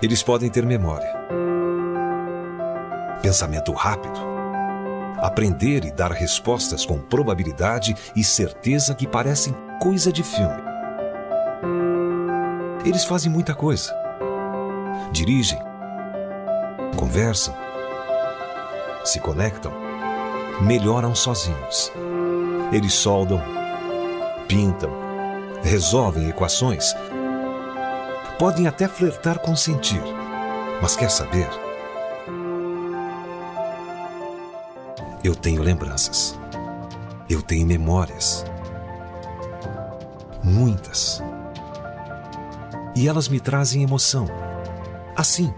Eles podem ter memória, pensamento rápido, aprender e dar respostas com probabilidade e certeza que parecem coisa de filme. Eles fazem muita coisa. Dirigem, conversam, se conectam, melhoram sozinhos. Eles soldam, pintam, resolvem equações. Podem até flertar com sentir, mas quer saber? Eu tenho lembranças. Eu tenho memórias. Muitas. E elas me trazem emoção. Assim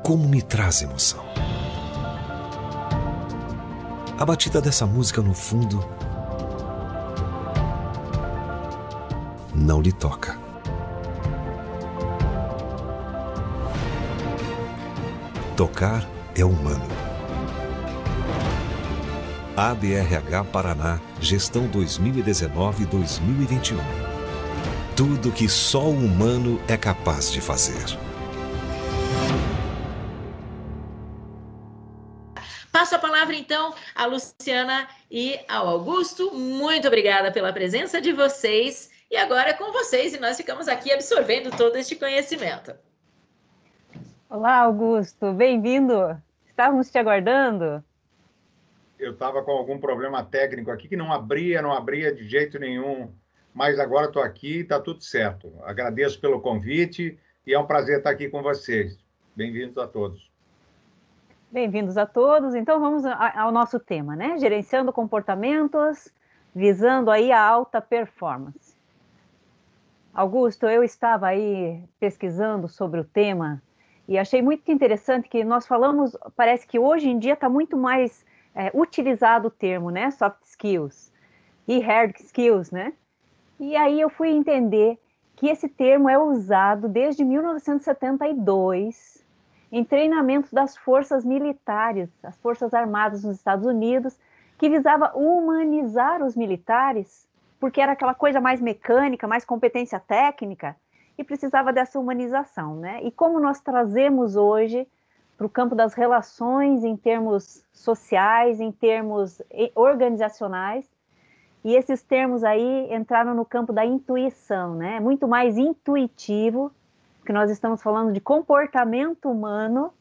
como me traz emoção. A batida dessa música no fundo não lhe toca. Tocar é humano. ABRH Paraná, Gestão 2019-2021. Tudo que só o humano é capaz de fazer. Passo a palavra, então, à Luciana e ao Augusto. Muito obrigada pela presença de vocês. E agora é com vocês, e nós ficamos aqui absorvendo todo este conhecimento. Olá, Augusto. Bem-vindo. Estávamos te aguardando. Eu estava com algum problema técnico aqui que não abria de jeito nenhum. Mas agora estou aqui e está tudo certo. Agradeço pelo convite e é um prazer estar aqui com vocês. Bem-vindos a todos. Bem-vindos a todos. Então vamos ao nosso tema, né? Gerenciando comportamentos, visando aí a alta performance. Augusto, eu estava aí pesquisando sobre o tema e achei muito interessante que nós falamos, parece que hoje em dia está muito mais utilizado o termo, né? Soft skills e hard skills, né? E aí eu fui entender que esse termo é usado desde 1972 em treinamento das forças militares, as forças armadas nos Estados Unidos, que visava humanizar os militares, porque era aquela coisa mais mecânica, mais competência técnica, e precisava dessa humanização, né? E como nós trazemos hoje para o campo das relações em termos sociais, em termos organizacionais, e esses termos aí entraram no campo da intuição, né? Muito mais intuitivo, porque nós estamos falando de comportamento humano,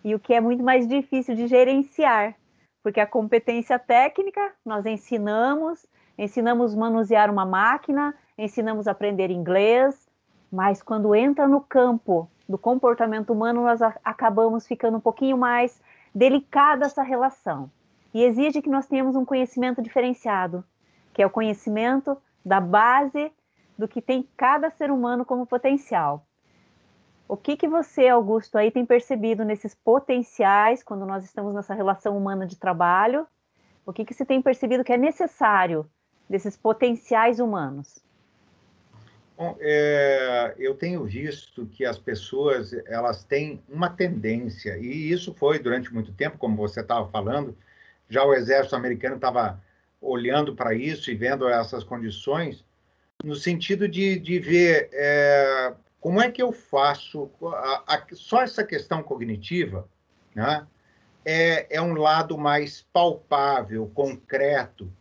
e o que é muito mais difícil de gerenciar, porque a competência técnica, nós ensinamos a manusear uma máquina, ensinamos a aprender inglês, mas quando entra no campo do comportamento humano, nós acabamos ficando um pouquinho mais delicada essa relação. E exige que nós tenhamos um conhecimento diferenciado, que é o conhecimento da base do que tem cada ser humano como potencial. O que você, Augusto, aí tem percebido nesses potenciais, quando nós estamos nessa relação humana de trabalho? O que você tem percebido que é necessário desses potenciais humanos? Bom, eu tenho visto que as pessoas elas têm uma tendência, e isso foi durante muito tempo, como você estava falando, já o exército americano estava olhando para isso e vendo essas condições, no sentido de ver como é que eu faço, só essa questão cognitiva, né, é um lado mais palpável, concreto,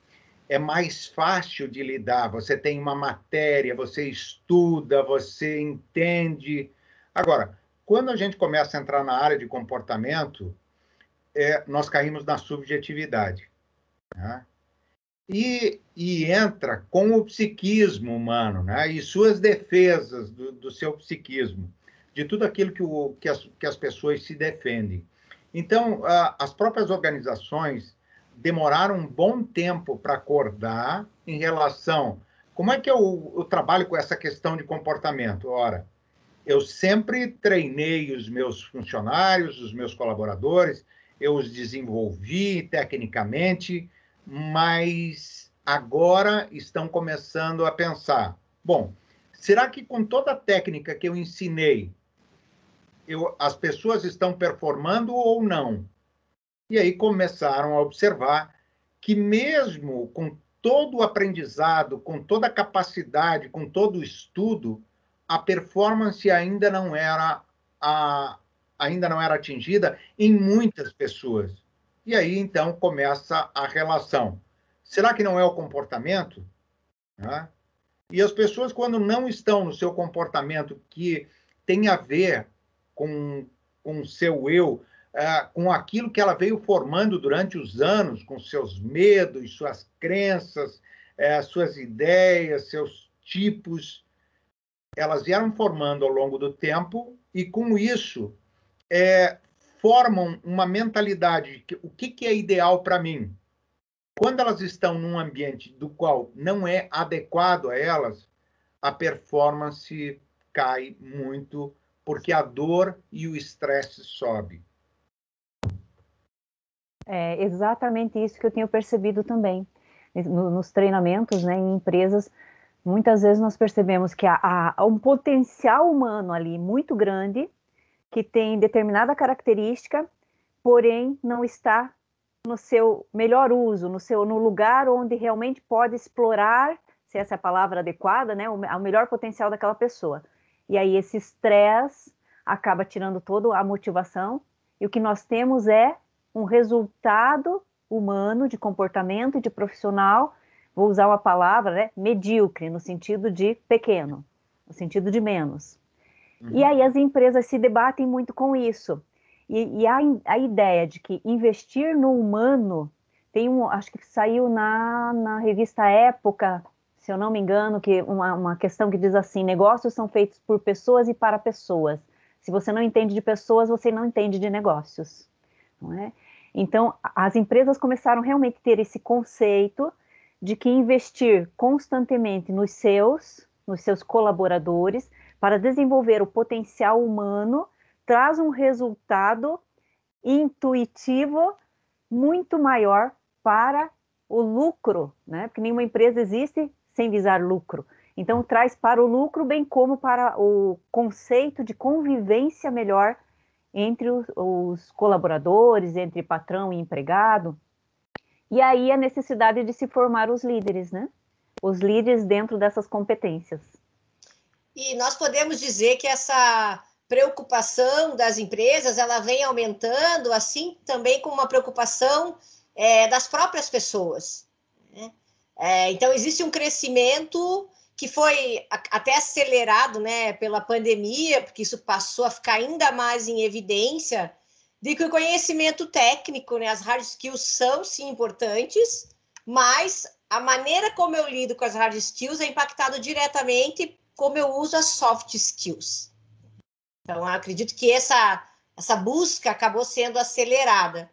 é mais fácil de lidar. Você tem uma matéria, você estuda, você entende. Agora, quando a gente começa a entrar na área de comportamento, nós caímos na subjetividade, né? E entra com o psiquismo humano, né? E suas defesas do seu psiquismo, de tudo aquilo que as pessoas se defendem. Então, as próprias organizações demoraram um bom tempo para acordar em relação... Como é que eu trabalho com essa questão de comportamento? Ora, eu sempre treinei os meus funcionários, os meus colaboradores, eu os desenvolvi tecnicamente, mas agora estão começando a pensar, bom, será que com toda a técnica que eu ensinei, as pessoas estão performando ou não? E aí começaram a observar que mesmo com todo o aprendizado, com toda a capacidade, com todo o estudo, a performance ainda não era ainda não era atingida em muitas pessoas. E aí, então, começa a relação. Será que não é o comportamento? Né? E as pessoas, quando não estão no seu comportamento que tem a ver com o seu eu, com aquilo que ela veio formando durante os anos, com seus medos, suas crenças, suas ideias, seus tipos, elas vieram formando ao longo do tempo e, com isso, formam uma mentalidade de o que é ideal para mim. Quando elas estão num ambiente do qual não é adequado a elas, a performance cai muito, porque a dor e o estresse sobe. É exatamente isso que eu tenho percebido também. Nos treinamentos, né, em empresas, muitas vezes nós percebemos que há um potencial humano ali muito grande, que tem determinada característica, porém não está no seu melhor uso, no lugar onde realmente pode explorar, se essa é a palavra adequada, né, o melhor potencial daquela pessoa. E aí esse estresse acaba tirando toda a motivação, e o que nós temos é um resultado humano de comportamento e de profissional, vou usar uma palavra, né, medíocre, no sentido de pequeno, no sentido de menos. E aí as empresas se debatem muito com isso. E a ideia de que investir no humano, acho que saiu na revista Época, se eu não me engano, que uma questão que diz assim: negócios são feitos por pessoas e para pessoas. Se você não entende de pessoas, você não entende de negócios. Não é? Então, as empresas começaram realmente a ter esse conceito de que investir constantemente nos seus colaboradores, para desenvolver o potencial humano, traz um resultado intuitivo muito maior para o lucro, né? Porque nenhuma empresa existe sem visar lucro. Então, traz para o lucro, bem como para o conceito de convivência melhor entre os colaboradores, entre patrão e empregado. E aí a necessidade de se formar os líderes, né? Os líderes dentro dessas competências. E nós podemos dizer que essa preocupação das empresas, ela vem aumentando, assim também com uma preocupação das próprias pessoas. Né? Então, existe um crescimento que foi até acelerado, né, pela pandemia, porque isso passou a ficar ainda mais em evidência, de que o conhecimento técnico, né, as hard skills são, sim, importantes, mas a maneira como eu lido com as hard skills é impactado diretamente como eu uso as soft skills. Então, eu acredito que essa busca acabou sendo acelerada.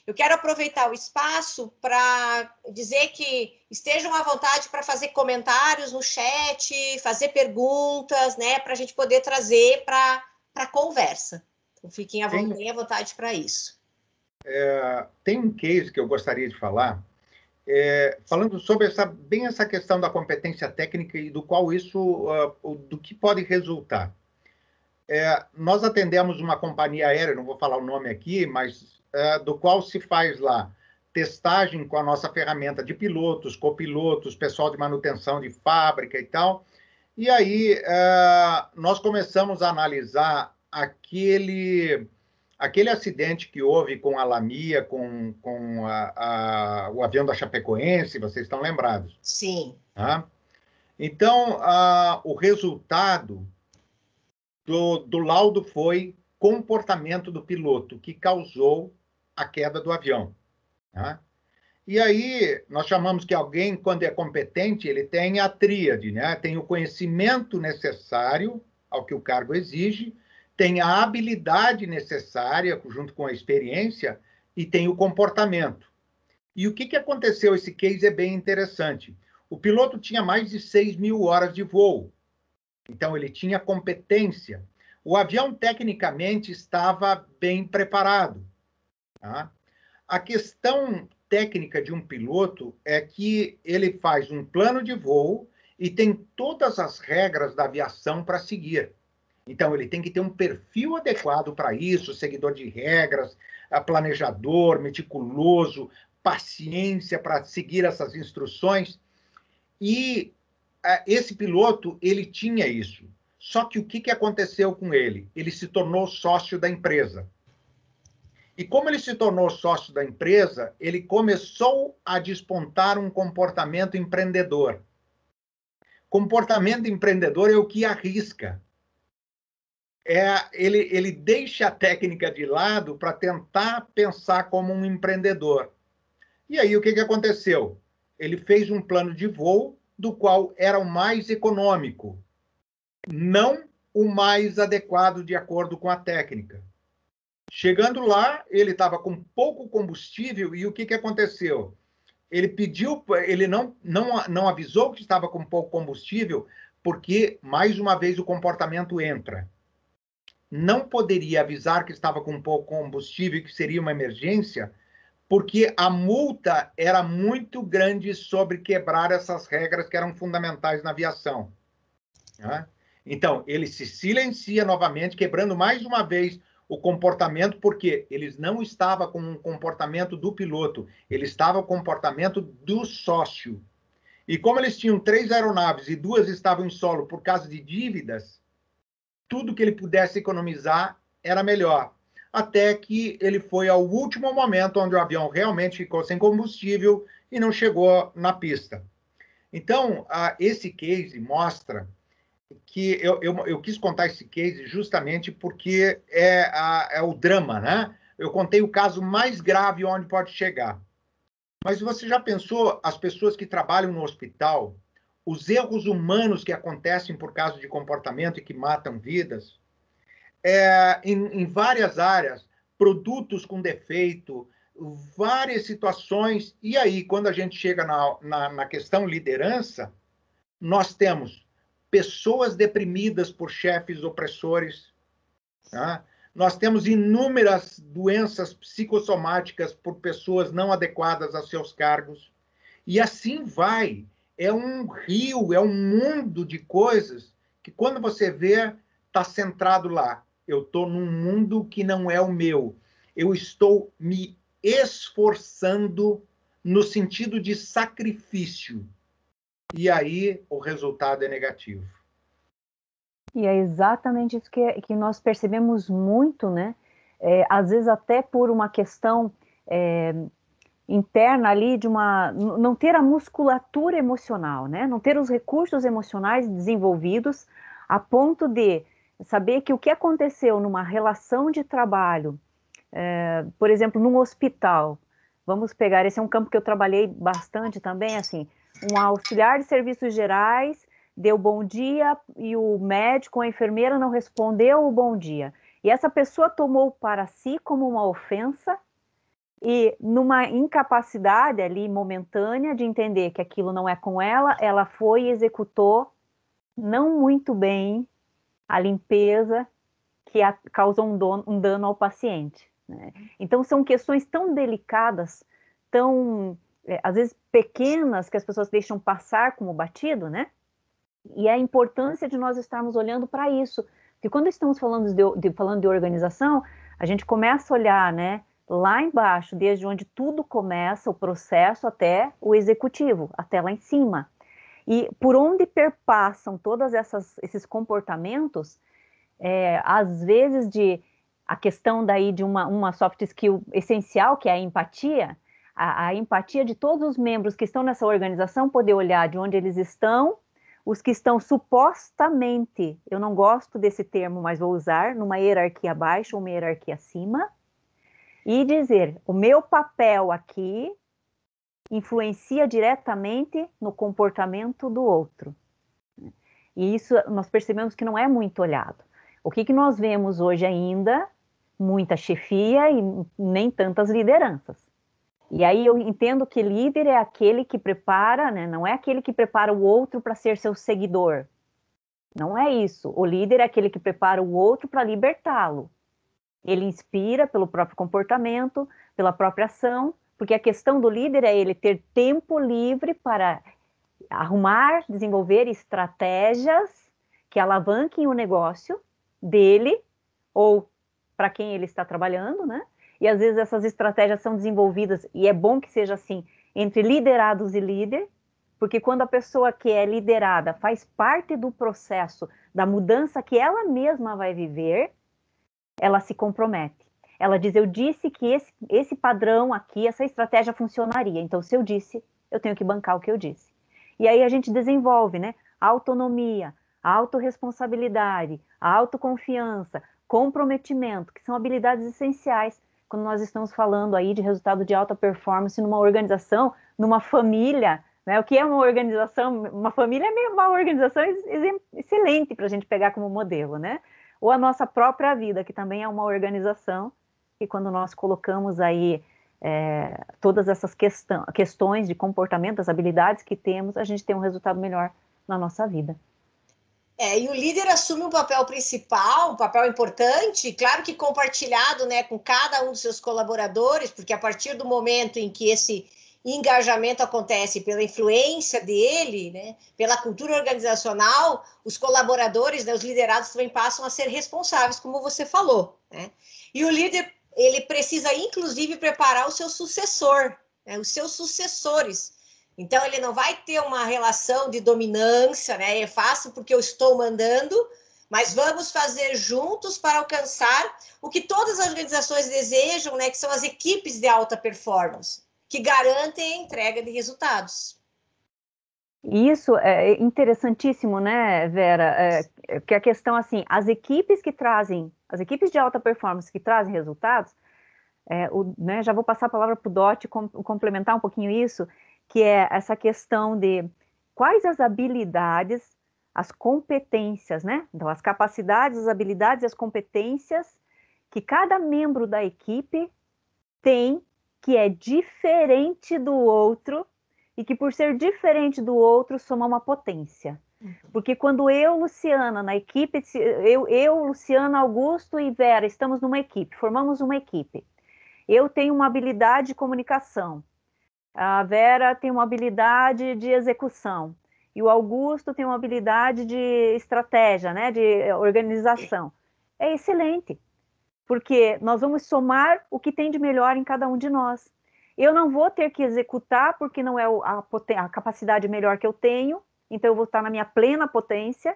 Eu quero aproveitar o espaço para dizer que estejam à vontade para fazer comentários no chat, fazer perguntas, né, para a gente poder trazer para a conversa. Então, fiquem à vontade para isso. Tem um case que eu gostaria de falar, falando sobre bem essa questão da competência técnica e do qual isso, do que pode resultar. Nós atendemos uma companhia aérea, não vou falar o nome aqui, mas do qual se faz lá testagem com a nossa ferramenta de pilotos, copilotos, pessoal de manutenção de fábrica e tal. E aí nós começamos a analisar aquele acidente que houve com a Lamia, com o avião da Chapecoense, vocês estão lembrados? Sim. Tá? Então, o resultado do laudo foi comportamento do piloto, que causou a queda do avião. Tá? E aí, nós chamamos que alguém, quando é competente, ele tem a tríade, né? Tem o conhecimento necessário ao que o cargo exige, tem a habilidade necessária, junto com a experiência, e tem o comportamento. E o que aconteceu? Esse case é bem interessante. O piloto tinha mais de 6.000 horas de voo, então ele tinha competência. O avião, tecnicamente, estava bem preparado. Tá? A questão técnica de um piloto é que ele faz um plano de voo e tem todas as regras da aviação para seguir. Então, ele tem que ter um perfil adequado para isso, seguidor de regras, planejador, meticuloso, paciência para seguir essas instruções. E esse piloto, ele tinha isso. Só que o que aconteceu com ele? Ele se tornou sócio da empresa. E como ele se tornou sócio da empresa, ele começou a despontar um comportamento empreendedor. Comportamento empreendedor é o que arrisca. Ele deixa a técnica de lado para tentar pensar como um empreendedor. E aí, o que aconteceu? Ele fez um plano de voo do qual era o mais econômico, não o mais adequado de acordo com a técnica. Chegando lá, ele estava com pouco combustível e o que aconteceu? Ele pediu, ele não avisou que estava com pouco combustível, porque, mais uma vez, o comportamento entra. Não poderia avisar que estava com pouco combustível e que seria uma emergência, porque a multa era muito grande sobre quebrar essas regras que eram fundamentais na aviação. Né? Então, ele se silencia novamente, quebrando mais uma vez o comportamento, porque eles não estavam com um comportamento do piloto, ele estava com o comportamento do sócio. E como eles tinham 3 aeronaves e 2 estavam em solo por causa de dívidas, tudo que ele pudesse economizar era melhor. Até que ele foi ao último momento onde o avião realmente ficou sem combustível e não chegou na pista. Então, esse case mostra que eu quis contar esse case justamente porque é o drama, né? Eu contei o caso mais grave onde pode chegar. Mas você já pensou as pessoas que trabalham no hospital, os erros humanos que acontecem por causa de comportamento e que matam vidas? Em várias áreas, produtos com defeito, várias situações. E aí, quando a gente chega na questão liderança, nós temos pessoas deprimidas por chefes opressores, tá? Nós temos inúmeras doenças psicossomáticas por pessoas não adequadas a seus cargos. E assim vai. É um rio, é um mundo de coisas que, quando você vê, está centrado lá. Eu estou num mundo que não é o meu. Eu estou me esforçando no sentido de sacrifício. E aí o resultado é negativo. E é exatamente isso que nós percebemos muito, né? Às vezes até por uma questão interna ali de não ter a musculatura emocional, né? Não ter os recursos emocionais desenvolvidos a ponto de saber que o que aconteceu numa relação de trabalho, por exemplo, num hospital, vamos pegar, esse é um campo que eu trabalhei bastante também, assim, um auxiliar de serviços gerais deu bom dia e o médico, a enfermeira não respondeu o bom dia. E essa pessoa tomou para si como uma ofensa e numa incapacidade ali momentânea de entender que aquilo não é com ela, ela foi e executou não muito bem a limpeza que causou um dano ao paciente. Né? Então são questões tão delicadas, tão às vezes pequenas que as pessoas deixam passar como batido, né? E a importância de nós estarmos olhando para isso. Porque quando estamos falando de organização, a gente começa a olhar, né, lá embaixo, desde onde tudo começa, o processo, até o executivo, até lá em cima. E por onde perpassam todos esses comportamentos, às vezes a questão daí de uma soft skill essencial, que é a empatia, a empatia de todos os membros que estão nessa organização, poder olhar de onde eles estão, os que estão supostamente, eu não gosto desse termo, mas vou usar, numa hierarquia abaixo ou uma hierarquia acima, e dizer, o meu papel aqui influencia diretamente no comportamento do outro. E isso nós percebemos que não é muito olhado. O que nós vemos hoje ainda? Muita chefia e nem tantas lideranças. E aí eu entendo que líder é aquele que prepara, né? Não é aquele que prepara o outro para ser seu seguidor. Não é isso. O líder é aquele que prepara o outro para libertá-lo. Ele inspira pelo próprio comportamento, pela própria ação, porque a questão do líder é ele ter tempo livre para arrumar, desenvolver estratégias que alavanquem o negócio dele ou para quem ele está trabalhando, né? E às vezes essas estratégias são desenvolvidas, e é bom que seja assim, entre liderados e líder, Porque quando a pessoa que é liderada faz parte do processo da mudança que ela mesma vai viver, ela se compromete. Ela diz, eu disse que esse padrão aqui, essa estratégia funcionaria. Então, se eu disse, eu tenho que bancar o que eu disse. E aí a gente desenvolve, né? A autonomia, a autorresponsabilidade, a autoconfiança, comprometimento, que são habilidades essenciais quando nós estamos falando aí de resultado de alta performance numa organização, numa família, né? O que é uma organização? Uma família é uma organização excelente para a gente pegar como modelo, né? Ou a nossa própria vida, que também é uma organização, e quando nós colocamos aí todas essas questões de comportamento, as habilidades que temos, a gente tem um resultado melhor na nossa vida. E o líder assume um papel principal, um papel importante, claro que compartilhado, né, com cada um dos seus colaboradores, porque a partir do momento em que esse engajamento acontece pela influência dele, né, pela cultura organizacional, os colaboradores, né, os liderados também passam a ser responsáveis, como você falou, né? E o líder, ele precisa, inclusive, preparar o seu sucessor, né, os seus sucessores. Então, ele não vai ter uma relação de dominância, né? É fácil porque eu estou mandando, mas vamos fazer juntos para alcançar o que todas as organizações desejam, né? Que são as equipes de alta performance, que garantem a entrega de resultados. Isso é interessantíssimo, né, Vera? Que a questão, assim, as equipes de alta performance que trazem resultados, né, já vou passar a palavra para o Dot complementar um pouquinho isso, que é essa questão de quais as habilidades, as competências, né? Então, as capacidades, as habilidades e as competências que cada membro da equipe tem, que é diferente do outro, e que por ser diferente do outro, soma uma potência. Porque quando eu, Luciana, na equipe, eu, Luciana, Augusto e Vera, estamos numa equipe, formamos uma equipe. Eu tenho uma habilidade de comunicação, a Vera tem uma habilidade de execução, e o Augusto tem uma habilidade de estratégia, né, de organização. É excelente, porque nós vamos somar o que tem de melhor em cada um de nós. Eu não vou ter que executar porque não é a capacidade melhor que eu tenho, então eu vou estar na minha plena potência,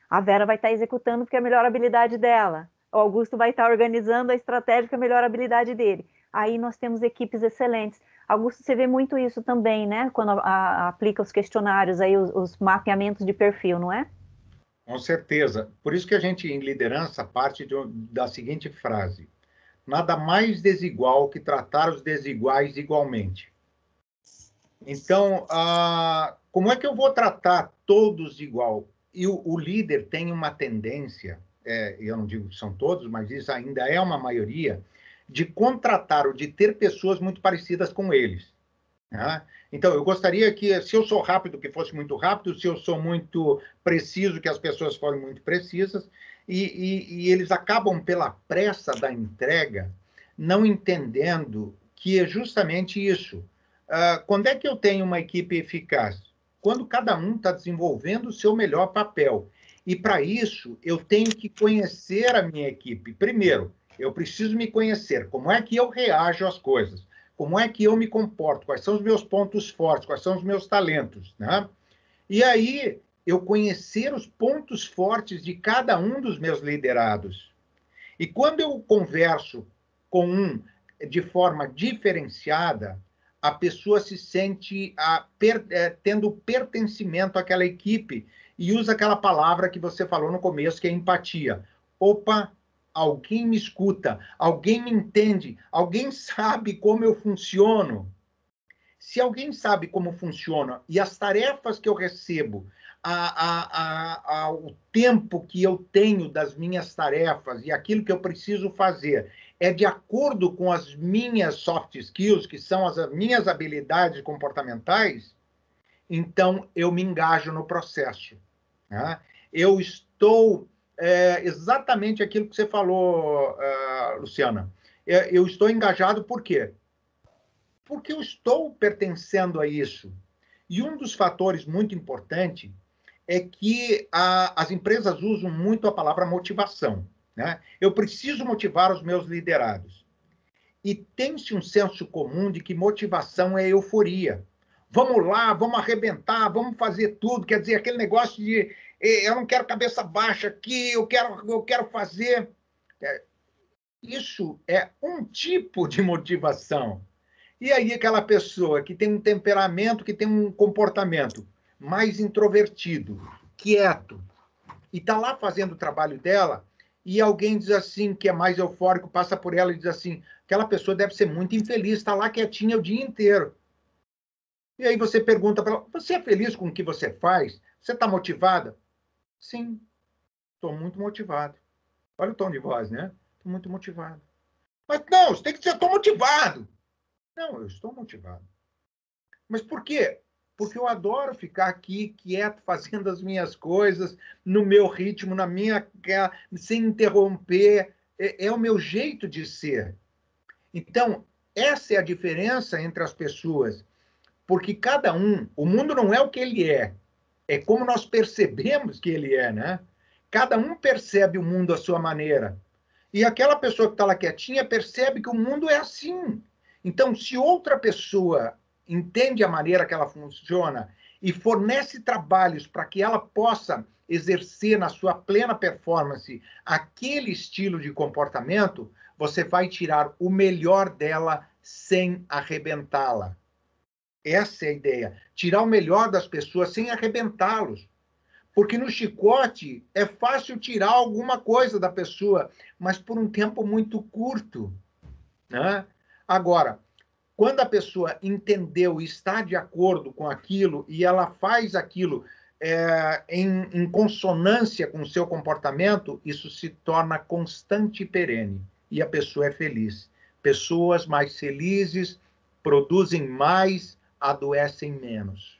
a Vera vai estar executando porque é a melhor habilidade dela, o Augusto vai estar organizando a estratégia que é a melhor habilidade dele. Aí nós temos equipes excelentes. Augusto, você vê muito isso também, né? Quando aplica os questionários, aí, os mapeamentos de perfil, não é? Com certeza. Por isso que a gente, em liderança, parte da seguinte frase: nada mais desigual que tratar os desiguais igualmente. Então, como é que eu vou tratar todos igual? E o líder tem uma tendência, eu não digo que são todos, mas isso ainda é uma maioria, de contratar ou de ter pessoas muito parecidas com eles. Né? Então, eu gostaria que, se eu sou rápido, que fosse muito rápido, se eu sou muito preciso, que as pessoas forem muito precisas, e eles acabam, pela pressa da entrega, não entendendo que é justamente isso. Quando é que eu tenho uma equipe eficaz? Quando cada um está desenvolvendo o seu melhor papel. E, para isso, eu tenho que conhecer a minha equipe. Primeiro, eu preciso me conhecer. Como é que eu reajo às coisas? Como é que eu me comporto? Quais são os meus pontos fortes? Quais são os meus talentos? Né? E aí, eu conhecer os pontos fortes de cada um dos meus liderados. E quando eu converso com um de forma diferenciada, a pessoa se sente tendo pertencimento àquela equipe e usa aquela palavra que você falou no começo, que é empatia. Opa, alguém me escuta, alguém me entende, alguém sabe como eu funciono. Se alguém sabe como funciona e as tarefas que eu recebo, o tempo que eu tenho das minhas tarefas e aquilo que eu preciso fazer é de acordo com as minhas soft skills, que são as minhas habilidades comportamentais, então eu me engajo no processo. Né? Eu estou exatamente aquilo que você falou, Luciana. Eu estou engajado por quê? Porque eu estou pertencendo a isso. E um dos fatores muito importante é que as empresas usam muito a palavra motivação. Né? Eu preciso motivar os meus liderados. E tem-se um senso comum de que motivação é euforia. vamos lá, vamos arrebentar, vamos fazer tudo. Quer dizer, aquele negócio de eu não quero cabeça baixa aqui, eu quero fazer. Isso é um tipo de motivação. E aí aquela pessoa que tem um temperamento, que tem um comportamento mais introvertido, quieto, e está lá fazendo o trabalho dela, e alguém diz assim, que é mais eufórico, passa por ela e diz assim, aquela pessoa deve ser muito infeliz, está lá quietinha o dia inteiro. E aí você pergunta para ela, você é feliz com o que você faz? Você está motivada? Sim, estou muito motivado. Olha o tom de voz, né? Estou muito motivado. Mas não, você tem que dizer, estou motivado. Não, eu estou motivado. Mas por quê? Porque eu adoro ficar aqui quieto, fazendo as minhas coisas, no meu ritmo, na minha, sem interromper. É o meu jeito de ser. Então, essa é a diferença entre as pessoas. Porque cada um, o mundo não é o que ele é como nós percebemos que ele é, né? Cada um percebe o mundo à sua maneira. E aquela pessoa que está lá quietinha percebe que o mundo é assim. Então, se outra pessoa entende a maneira que ela funciona e fornece trabalhos para que ela possa exercer na sua plena performance aquele estilo de comportamento, você vai tirar o melhor dela sem arrebentá-la. Essa é a ideia. Tirar o melhor das pessoas sem arrebentá-los. Porque no chicote é fácil tirar alguma coisa da pessoa, mas por um tempo muito curto, né? Agora, quando a pessoa entendeu e está de acordo com aquilo e ela faz aquilo em consonância com o seu comportamento, isso se torna constante e perene. E a pessoa é feliz. Pessoas mais felizes produzem mais, adoecem menos.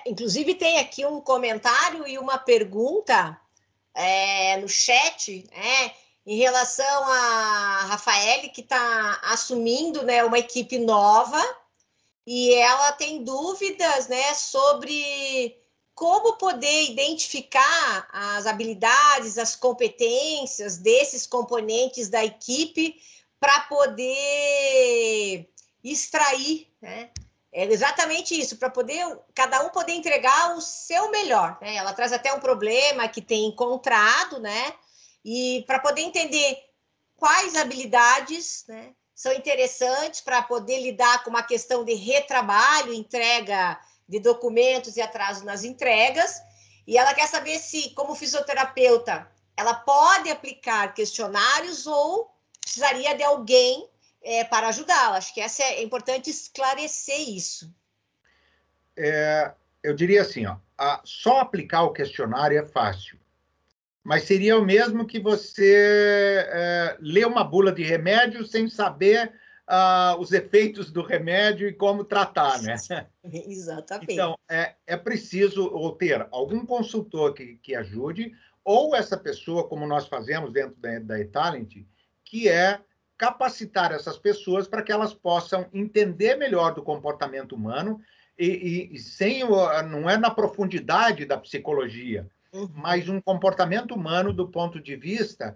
Inclusive, tem aqui um comentário e uma pergunta no chat, em relação a Rafaele, que está assumindo, né, uma equipe nova, e ela tem dúvidas, né, sobre como poder identificar as habilidades, as competências desses componentes da equipe para poder extrair, né? É exatamente isso, para poder cada um poder entregar o seu melhor, né? Ela traz até um problema que tem encontrado, né? E para poder entender quais habilidades, né, são interessantes para poder lidar com uma questão de retrabalho, entrega de documentos e atraso nas entregas. E ela quer saber se, como fisioterapeuta, ela pode aplicar questionários ou precisaria de alguém para ajudá-la. Acho que é importante esclarecer isso. Eu diria assim, ó, só aplicar o questionário é fácil. Mas seria o mesmo que você ler uma bula de remédio sem saber os efeitos do remédio e como tratar, né? Exatamente. Então, é preciso ou ter algum consultor que ajude, ou essa pessoa, como nós fazemos dentro da eTalent, que é capacitar essas pessoas para que elas possam entender melhor do comportamento humano e sem, não é na profundidade da psicologia, mas um comportamento humano do ponto de vista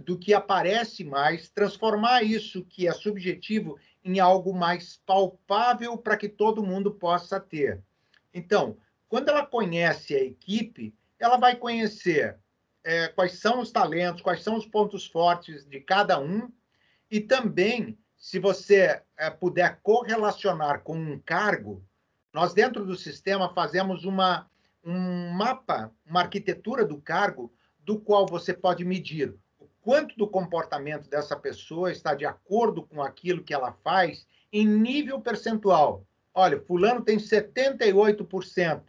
do que aparece mais, transformar isso que é subjetivo em algo mais palpável para que todo mundo possa ter. Então, quando ela conhece a equipe, ela vai conhecer quais são os talentos, quais são os pontos fortes de cada um, e também, se você puder correlacionar com um cargo, nós dentro do sistema fazemos um mapa, uma arquitetura do cargo, do qual você pode medir o quanto do comportamento dessa pessoa está de acordo com aquilo que ela faz em nível percentual. Olha, fulano tem 78%.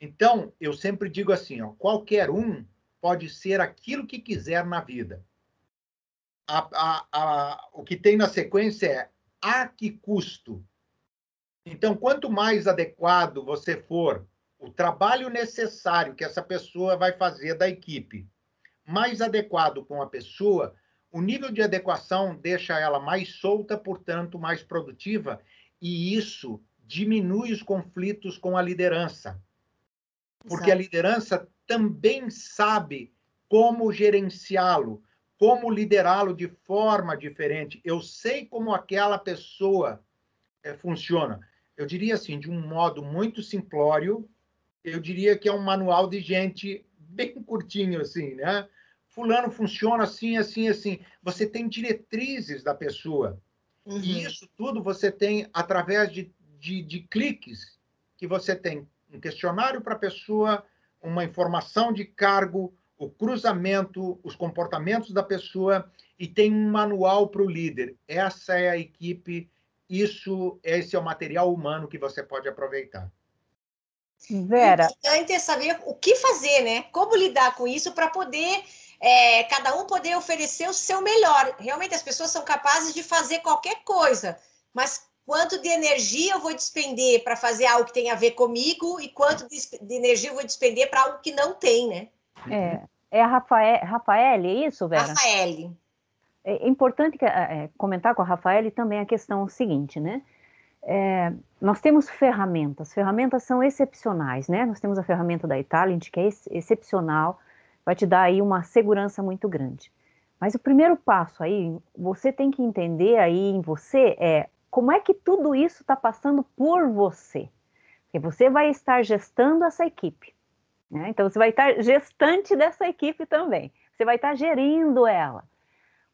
Então, eu sempre digo assim, ó, qualquer um pode ser aquilo que quiser na vida. O que tem na sequência é a que custo. Então, quanto mais adequado você for o trabalho necessário que essa pessoa vai fazer da equipe, mais adequado com a pessoa, o nível de adequação deixa ela mais solta, portanto, mais produtiva, e isso diminui os conflitos com a liderança. Porque a liderança também sabe como gerenciá-lo, como liderá-lo de forma diferente. Eu sei como aquela pessoa funciona? Eu diria assim, de um modo muito simplório, eu diria que é um manual de gente bem curtinho, assim, né? Fulano funciona assim, assim, assim. Você tem diretrizes da pessoa. Uhum. E isso tudo você tem através de cliques, que você tem um questionário para a pessoa, uma informação de cargo, o cruzamento, os comportamentos da pessoa, e tem um manual para o líder. Essa é a equipe, esse é o material humano que você pode aproveitar. Vera. O importante é saber o que fazer, né? Como lidar com isso para poder cada um poder oferecer o seu melhor. Realmente as pessoas são capazes de fazer qualquer coisa, mas quanto de energia eu vou despender para fazer algo que tem a ver comigo e quanto de energia eu vou despender para algo que não tem, né? É a Rafaele, é isso, Vera? Rafaele. É importante comentar com a Rafaele também a questão seguinte, né? Nós temos ferramentas são excepcionais, né? Nós temos a ferramenta da Italent, que é excepcional, vai te dar aí uma segurança muito grande. Mas o primeiro passo aí, você tem que entender aí em você como é que tudo isso está passando por você. Porque você vai estar gestando essa equipe, né? Então você vai estar gestante dessa equipe também. Você vai estar gerindo ela.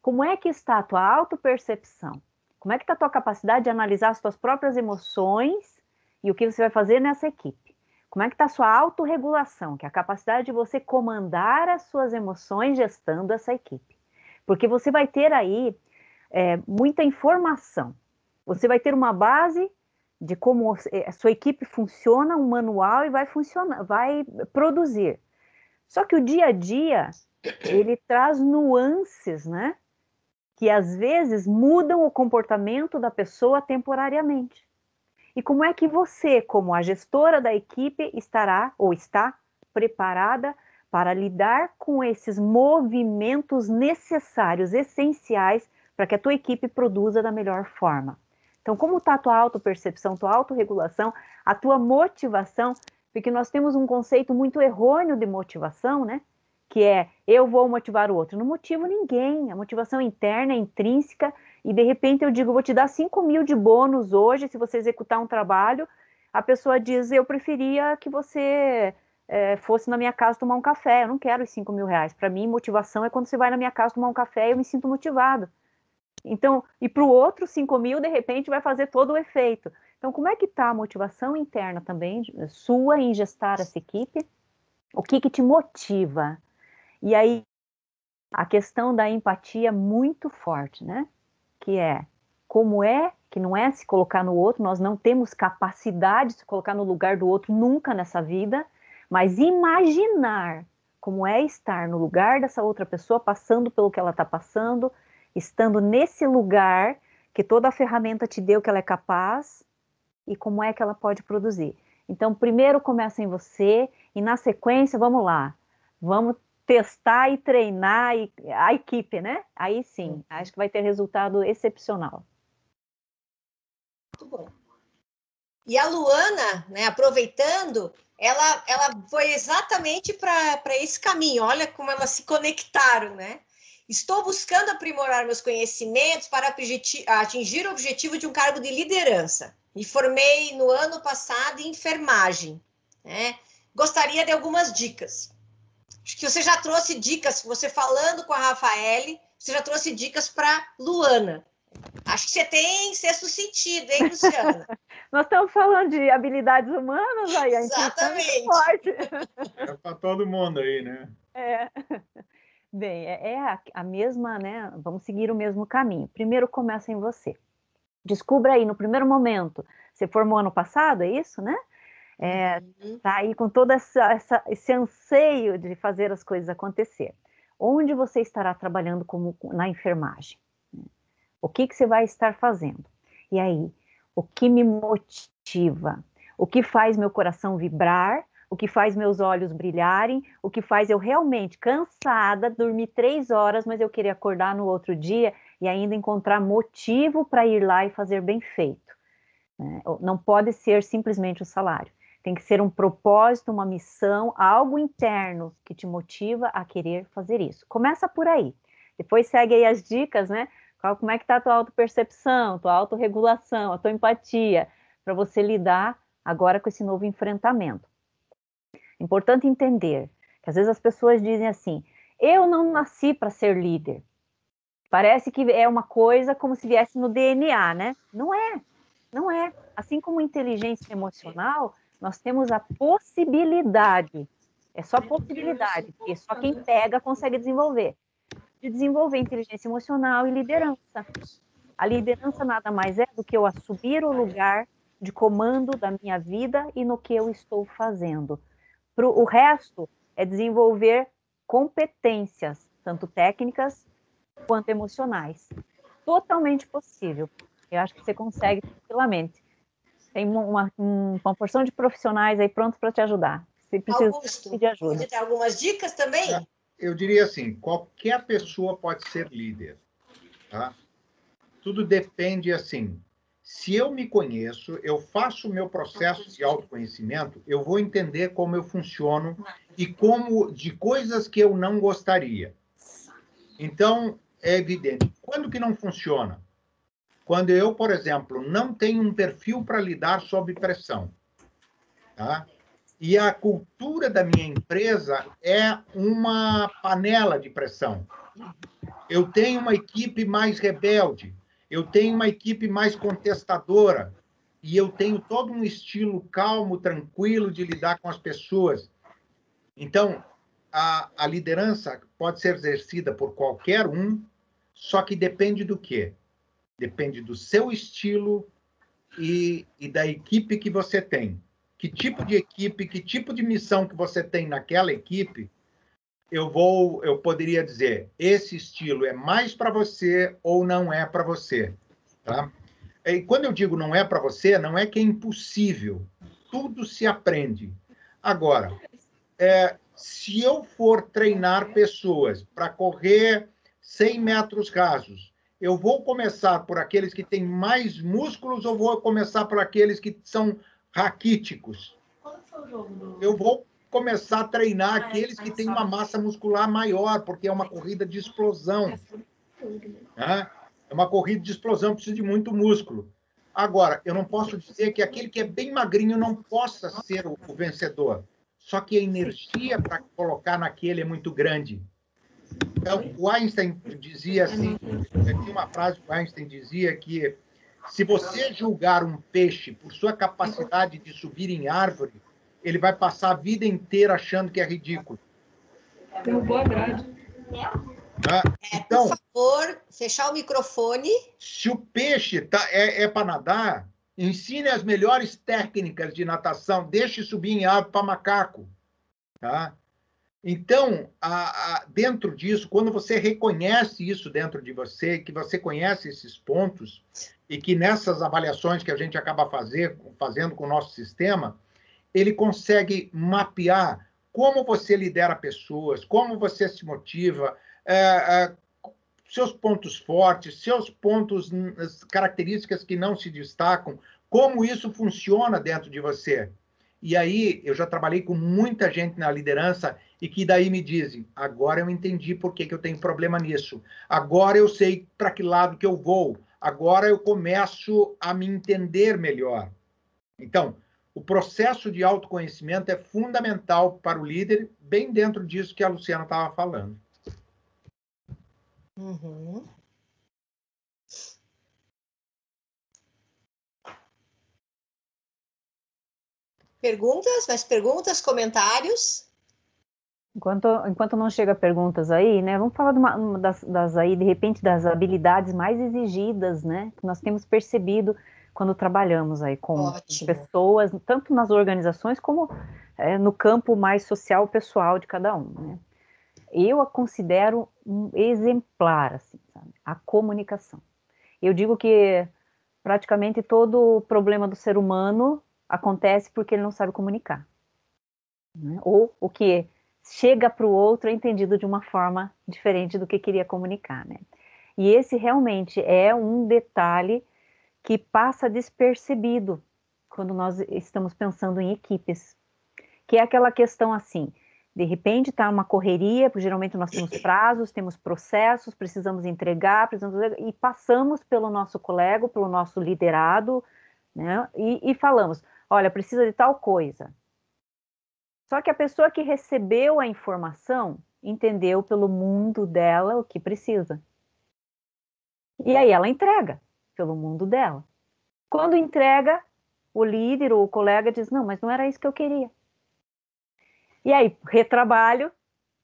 Como é que está a tua autopercepção? Como é que está a tua capacidade de analisar as tuas próprias emoções e o que você vai fazer nessa equipe? Como é que está a sua autorregulação, que é a capacidade de você comandar as suas emoções gestando essa equipe? Porque você vai ter aí muita informação. Você vai ter uma base de como a sua equipe funciona, um manual e vai produzir. Só que o dia a dia, ele traz nuances, né? Que às vezes mudam o comportamento da pessoa temporariamente. E como é que você, como a gestora da equipe, estará ou está preparada para lidar com esses movimentos necessários, essenciais, para que a tua equipe produza da melhor forma? Então, como está a tua autopercepção, tua autorregulação, a tua motivação? Porque nós temos um conceito muito errôneo de motivação, né? Que é, eu vou motivar o outro. Não motivo ninguém, a motivação interna, é intrínseca, e de repente eu digo, vou te dar 5.000 de bônus hoje, se você executar um trabalho, a pessoa diz, eu preferia que você fosse na minha casa tomar um café, eu não quero os 5.000 reais. Para mim, motivação é quando você vai na minha casa tomar um café e eu me sinto motivado. Então, e para o outro, 5.000, de repente, vai fazer todo o efeito. Então, como é que está a motivação interna também, sua, em gestar essa equipe? O que te motiva? E aí, a questão da empatia é muito forte, né? Que não é se colocar no outro, nós não temos capacidade de se colocar no lugar do outro nunca nessa vida, mas imaginar como é estar no lugar dessa outra pessoa, passando pelo que ela está passando, estando nesse lugar que toda a ferramenta te deu que ela é capaz e como é que ela pode produzir. Então, primeiro começa em você e na sequência, vamos lá, vamos testar e treinar a equipe, né? Aí sim, acho que vai ter resultado excepcional. Muito bom. E a Luana, né, aproveitando, ela foi exatamente para esse caminho. Olha como elas se conectaram, né? Estou buscando aprimorar meus conhecimentos para atingir o objetivo de um cargo de liderança. Me formei no ano passado em enfermagem, né? Gostaria de algumas dicas. Acho que você já trouxe dicas, você falando com a Rafaele, você já trouxe dicas para Luana. Acho que você tem sexto sentido, hein, Luciana? Nós estamos falando de habilidades humanas, aí a intuição é muito forte. É para todo mundo aí, né? Bem, a mesma, né? Vamos seguir o mesmo caminho. Primeiro começa em você. Descubra aí, no primeiro momento, você formou ano passado, é isso, né? Tá aí com todo esse anseio de fazer as coisas acontecer. Onde você estará trabalhando na enfermagem? O que você vai estar fazendo? E aí, o que me motiva? O que faz meu coração vibrar? O que faz meus olhos brilharem? O que faz eu realmente cansada, dormir 3 horas, mas eu querer acordar no outro dia e ainda encontrar motivo para ir lá e fazer bem feito? Não pode ser simplesmente o salário. Tem que ser um propósito, uma missão, algo interno que te motiva a querer fazer isso. Começa por aí. Depois segue aí as dicas, né? Como é que está a tua autopercepção, tua autorregulação, a tua empatia, para você lidar agora com esse novo enfrentamento. Importante entender que às vezes as pessoas dizem assim, eu não nasci para ser líder. Parece que é uma coisa como se viesse no DNA, né? Não é, não é. Assim como inteligência emocional, nós temos a possibilidade, é só possibilidade, porque só quem pega consegue desenvolver, de desenvolver inteligência emocional e liderança. A liderança nada mais é do que eu assumir o lugar de comando da minha vida e no que eu estou fazendo. O resto é desenvolver competências, tanto técnicas quanto emocionais. Totalmente possível. Eu acho que você consegue tranquilamente. Tem uma porção de profissionais aí prontos para te ajudar. Se precisa Augusto, de ajuda. você tem algumas dicas também? Eu diria assim, qualquer pessoa pode ser líder, tá? Tudo depende, assim, se eu me conheço, eu faço o meu processo de autoconhecimento, eu vou entender como eu funciono e como, de coisas que eu não gostaria. Então, é evidente, quando que não funciona? Quando eu, por exemplo, não tenho um perfil para lidar sob pressão, tá? E a cultura da minha empresa é uma panela de pressão. Eu tenho uma equipe mais rebelde, eu tenho uma equipe mais contestadora, e eu tenho todo um estilo calmo, tranquilo de lidar com as pessoas. Então, a liderança pode ser exercida por qualquer um, só que depende do quê? Depende do seu estilo e da equipe que você tem. Que tipo de equipe, que tipo de missão que você tem naquela equipe, eu poderia dizer, esse estilo é mais para você ou não é para você, tá? E quando eu digo não é para você, não é que é impossível. Tudo se aprende. Agora, se eu for treinar pessoas para correr 100 metros rasos, eu vou começar por aqueles que têm mais músculos ou vou começar por aqueles que são raquíticos? Eu vou começar a treinar aqueles que têm uma massa muscular maior, porque é uma corrida de explosão. Né? É uma corrida de explosão, precisa de muito músculo. Agora, eu não posso dizer que aquele que é bem magrinho não possa ser o vencedor. Só que a energia para colocar naquele é muito grande. Então, o Einstein dizia assim, tinha uma frase que o Einstein dizia que se você julgar um peixe por sua capacidade de subir em árvore, ele vai passar a vida inteira achando que é ridículo. Derrubou a grade. Então, por favor, fechar o microfone. Se o peixe é para nadar, ensine as melhores técnicas de natação, deixe subir em árvore para macaco. Tá? Então, dentro disso, quando você reconhece isso dentro de você, que você conhece esses pontos, e que nessas avaliações que a gente acaba fazendo com o nosso sistema, ele consegue mapear como você lidera pessoas, como você se motiva, seus pontos fortes, seus pontos, características que não se destacam, como isso funciona dentro de você. E aí, eu já trabalhei com muita gente na liderança e que daí me dizem, agora eu entendi por que eu tenho problema nisso. Agora eu sei para que lado que eu vou. Agora eu começo a me entender melhor. Então, o processo de autoconhecimento é fundamental para o líder, bem dentro disso que a Luciana estava falando. Uhum. Perguntas? Mais perguntas? Comentários? Enquanto não chega perguntas aí, né? Vamos falar de uma das aí, de repente, das habilidades mais exigidas, né? Que nós temos percebido quando trabalhamos aí com Ótimo. pessoas, tanto nas organizações como no campo mais social, pessoal de cada um, né? Eu a considero um exemplar, assim, sabe? A comunicação. Eu digo que praticamente todo o problema do ser humano acontece porque ele não sabe comunicar, né? Ou o que chega para o outro é entendido de uma forma diferente do que queria comunicar, né? E esse realmente é um detalhe que passa despercebido quando nós estamos pensando em equipes, que é aquela questão assim, De repente está uma correria, porque geralmente nós temos prazos, temos processos, precisamos entregar, e passamos pelo nosso colega, pelo nosso liderado, né? E falamos, olha, precisa de tal coisa. Só que a pessoa que recebeu a informação entendeu pelo mundo dela o que precisa. E aí ela entrega pelo mundo dela. Quando entrega, o líder ou o colega diz, não, mas não era isso que eu queria. E aí, retrabalho,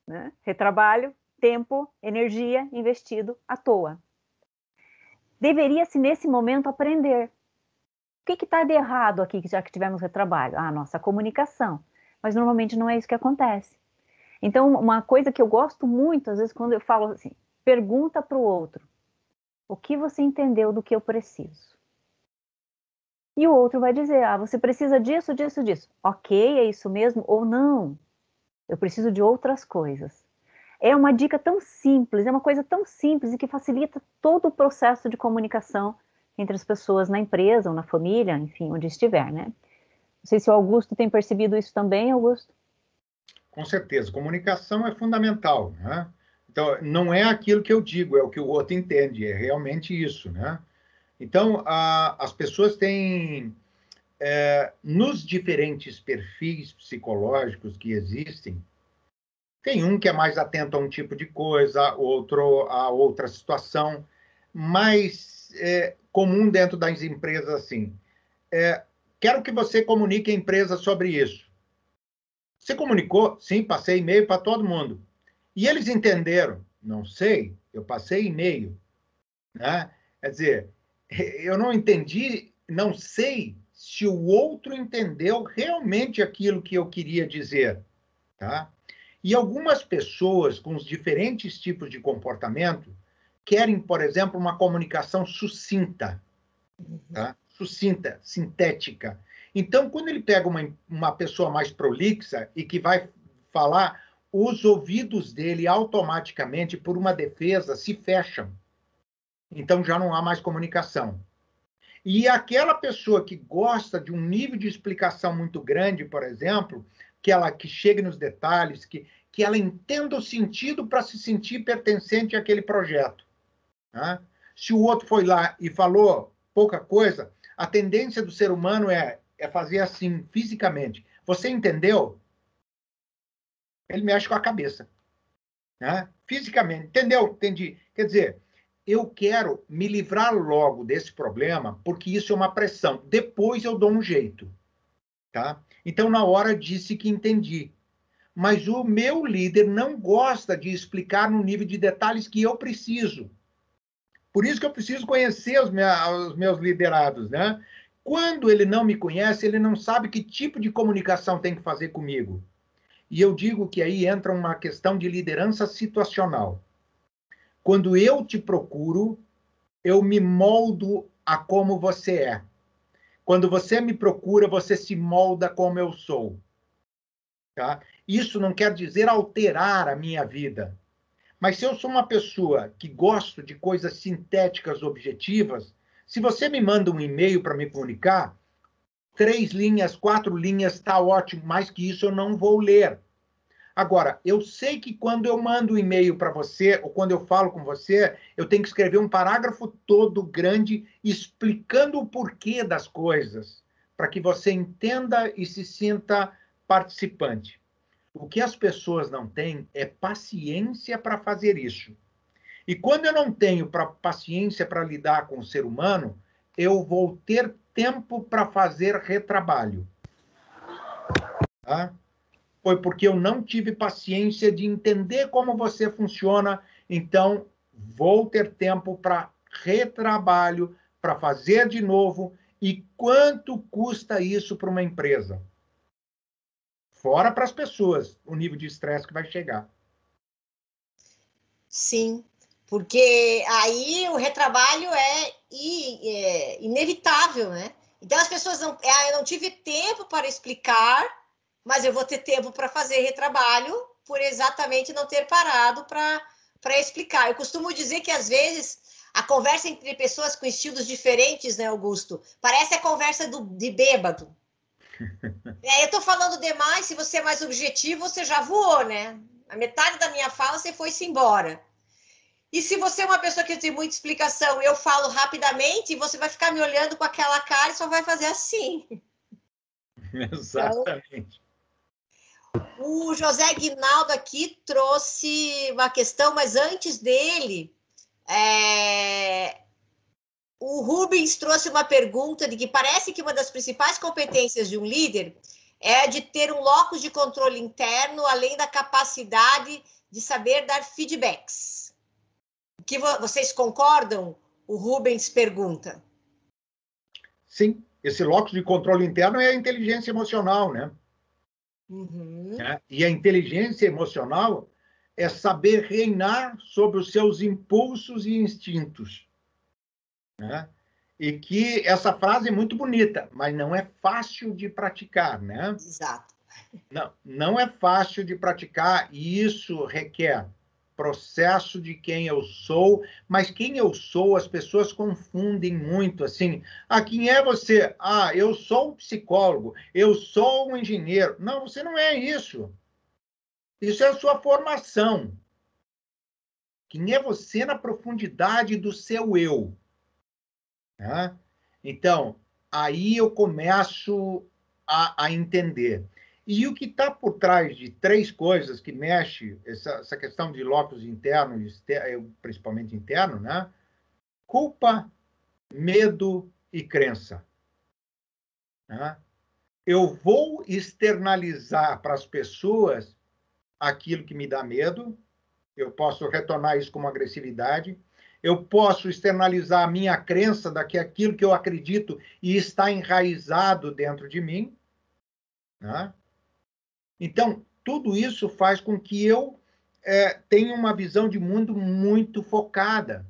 né? Retrabalho, tempo, energia investido à toa. Deveria-se, nesse momento, aprender. O que está de errado aqui, já que tivemos retrabalho? Ah, nossa comunicação. Mas normalmente não é isso que acontece. Então, uma coisa que eu gosto muito, às vezes, quando eu falo assim, pergunta para o outro, o que você entendeu do que eu preciso? E o outro vai dizer, ah, você precisa disso, disso, disso. Ok, é isso mesmo? Ou não, eu preciso de outras coisas. É uma dica tão simples, é uma coisa tão simples e que facilita todo o processo de comunicação entre as pessoas na empresa ou na família, enfim, onde estiver, né? Não sei se o Augusto tem percebido isso também, Augusto. Com certeza, comunicação é fundamental, né? Então, não é aquilo que eu digo, é o que o outro entende, é realmente isso, né? Então, as pessoas têm, nos diferentes perfis psicológicos que existem, tem um que é mais atento a um tipo de coisa, outro a outra situação, mais comum dentro das empresas, assim. Quero que você comunique à empresa sobre isso. Você comunicou? Sim, passei e-mail para todo mundo. E eles entenderam? Não sei, eu passei e-mail, né? Quer dizer, eu não entendi, não sei se o outro entendeu realmente aquilo que eu queria dizer, tá? E algumas pessoas com os diferentes tipos de comportamento querem, por exemplo, uma comunicação sucinta, tá? Sucinta, sintética. Então, quando ele pega uma pessoa mais prolixa e que vai falar, os ouvidos dele automaticamente, por uma defesa, se fecham. Então, já não há mais comunicação. E aquela pessoa que gosta de um nível de explicação muito grande, por exemplo, que chegue nos detalhes, que ela entenda o sentido para se sentir pertencente àquele projeto. Tá? Se o outro foi lá e falou pouca coisa, a tendência do ser humano é fazer assim, fisicamente. Você entendeu? Ele mexe com a cabeça. Né? Fisicamente. Entendeu? Entendi. Quer dizer, eu quero me livrar logo desse problema, porque isso é uma pressão. Depois eu dou um jeito. Tá? Então, na hora, disse que entendi. Mas o meu líder não gosta de explicar no nível de detalhes que eu preciso. Por isso que eu preciso conhecer os meus liderados, né? Quando ele não me conhece, ele não sabe que tipo de comunicação tem que fazer comigo. E eu digo que aí entra uma questão de liderança situacional. Quando eu te procuro, eu me moldo a como você é. Quando você me procura, você se molda como eu sou. Tá? Isso não quer dizer alterar a minha vida. Mas se eu sou uma pessoa que gosto de coisas sintéticas, objetivas, se você me manda um e-mail para me comunicar, 3 linhas, 4 linhas, está ótimo, mais que isso eu não vou ler. Agora, eu sei que quando eu mando um e-mail para você, ou quando eu falo com você, eu tenho que escrever um parágrafo todo grande explicando o porquê das coisas, para que você entenda e se sinta participante. O que as pessoas não têm é paciência para fazer isso. E quando eu não tenho paciência para lidar com o ser humano, eu vou ter tempo para fazer retrabalho. Tá? Foi porque eu não tive paciência de entender como você funciona, então vou ter tempo para retrabalho, para fazer de novo. E quanto custa isso para uma empresa? Fora para as pessoas, o nível de estresse que vai chegar. Sim, porque aí o retrabalho é inevitável, né? Então as pessoas não... eu não tive tempo para explicar, mas eu vou ter tempo para fazer retrabalho por exatamente não ter parado para explicar. Eu costumo dizer que, às vezes, a conversa entre pessoas com estilos diferentes, né, Augusto? Parece a conversa de bêbado. Eu estou falando demais, se você é mais objetivo, você já voou, né? A metade da minha fala, você foi-se embora. E se você é uma pessoa que tem muita explicação, eu falo rapidamente, você vai ficar me olhando com aquela cara e só vai fazer assim. Exatamente. O José Guinaldo aqui trouxe uma questão, mas antes dele, o Rubens trouxe uma pergunta de que parece que uma das principais competências de um líder é de ter um locus de controle interno, além da capacidade de saber dar feedbacks. Que vocês concordam? O Rubens pergunta. Sim, esse locus de controle interno é a inteligência emocional, né? Uhum. E a inteligência emocional é saber reinar sobre os seus impulsos e instintos. Né? E que essa frase é muito bonita, mas não é fácil de praticar, né? Exato. Não é fácil de praticar e isso requer processo de quem eu sou, mas quem eu sou, as pessoas confundem muito, assim, quem é você? Eu sou um psicólogo, eu sou um engenheiro. Não, você não é isso. Isso é a sua formação. Quem é você na profundidade do seu eu? Né? Então, aí eu começo a entender. E o que está por trás de três coisas que mexe, essa questão de locus interno, principalmente interno, né? Culpa, medo e crença. Né? Eu vou externalizar para as pessoas aquilo que me dá medo, eu posso retornar isso como agressividade, eu posso externalizar a minha crença daquilo que eu acredito e está enraizado dentro de mim. Né? Então, tudo isso faz com que eu tenha uma visão de mundo muito focada.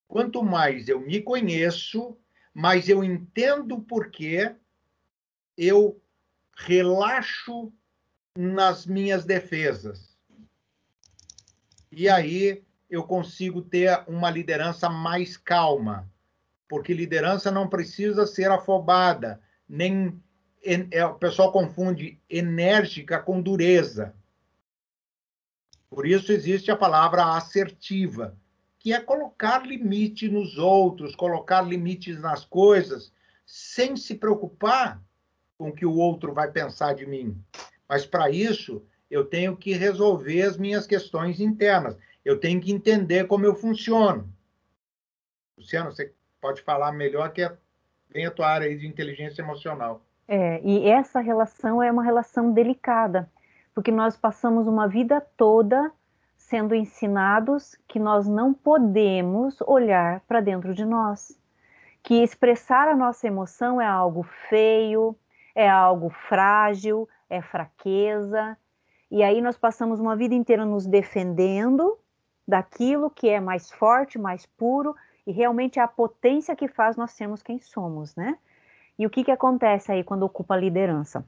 Quanto mais eu me conheço, mais eu entendo por que eu relaxo nas minhas defesas. E aí eu consigo ter uma liderança mais calma, porque liderança não precisa ser afobada, nem o pessoal confunde enérgica com dureza. Por isso existe a palavra assertiva, que é colocar limite nos outros, colocar limites nas coisas, sem se preocupar com o que o outro vai pensar de mim. Mas para isso, eu tenho que resolver as minhas questões internas. Eu tenho que entender como eu funciono. Luciano, você pode falar melhor, que vem a tua área aí de inteligência emocional. E essa relação é uma relação delicada, porque nós passamos uma vida toda sendo ensinados que nós não podemos olhar para dentro de nós, que expressar a nossa emoção é algo feio, é algo frágil, é fraqueza, e aí nós passamos uma vida inteira nos defendendo daquilo que é mais forte, mais puro, e realmente é a potência que faz nós sermos quem somos, né? E o que acontece aí quando ocupa a liderança?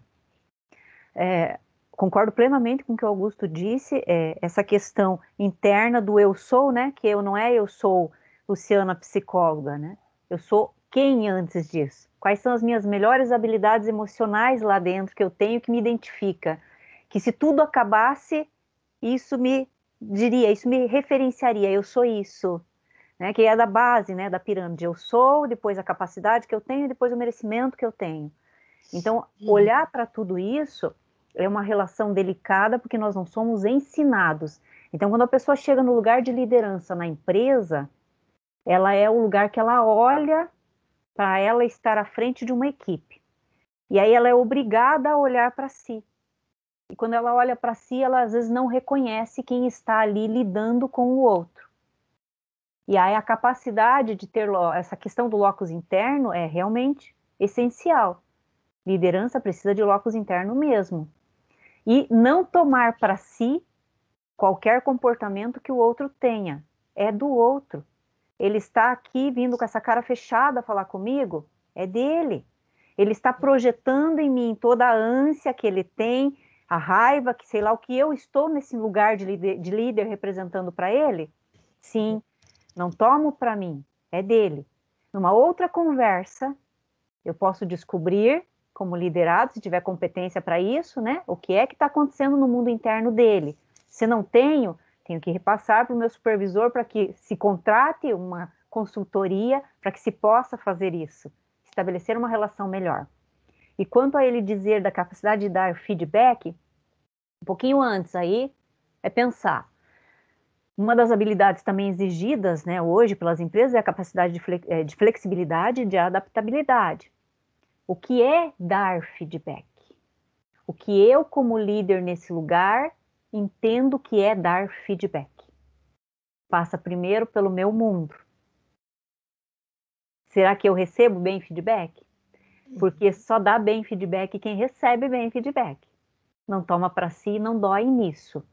Concordo plenamente com o que o Augusto disse, essa questão interna do eu sou, né? Que eu não é eu sou Luciana psicóloga, né? Eu sou quem antes disso? Quais são as minhas melhores habilidades emocionais lá dentro que eu tenho que me identifica? Que se tudo acabasse, isso me referenciaria, eu sou isso. Né, que é da base, né, da pirâmide. Eu sou, depois a capacidade que eu tenho, depois o merecimento que eu tenho. Então, olhar para tudo isso é uma relação delicada, porque nós não somos ensinados. Então, quando a pessoa chega no lugar de liderança na empresa, ela é o lugar que ela olha para ela estar à frente de uma equipe. E aí ela é obrigada a olhar para si. E quando ela olha para si, ela às vezes não reconhece quem está ali lidando com o outro. E aí a capacidade de ter essa questão do locus interno é realmente essencial. Liderança precisa de locus interno mesmo. E não tomar para si qualquer comportamento que o outro tenha. É do outro. Ele está aqui vindo com essa cara fechada a falar comigo, é dele. Ele está projetando em mim toda a ânsia que ele tem, a raiva, que sei lá, o que eu estou nesse lugar de líder representando para ele. Sim. Não tomo para mim, é dele. Numa outra conversa, eu posso descobrir, como liderado, se tiver competência para isso, né? O que é que está acontecendo no mundo interno dele? Se não tenho que repassar para o meu supervisor para que se contrate uma consultoria para que se possa fazer isso, estabelecer uma relação melhor. E quanto a ele dizer da capacidade de dar feedback, um pouquinho antes aí, é pensar. Uma das habilidades também exigidas, né, hoje pelas empresas é a capacidade de flexibilidade e de adaptabilidade. O que é dar feedback? O que eu, como líder nesse lugar, entendo que é dar feedback. Passa primeiro pelo meu mundo. Será que eu recebo bem feedback? Porque só dá bem feedback quem recebe bem feedback. Não toma para si, não dói nisso.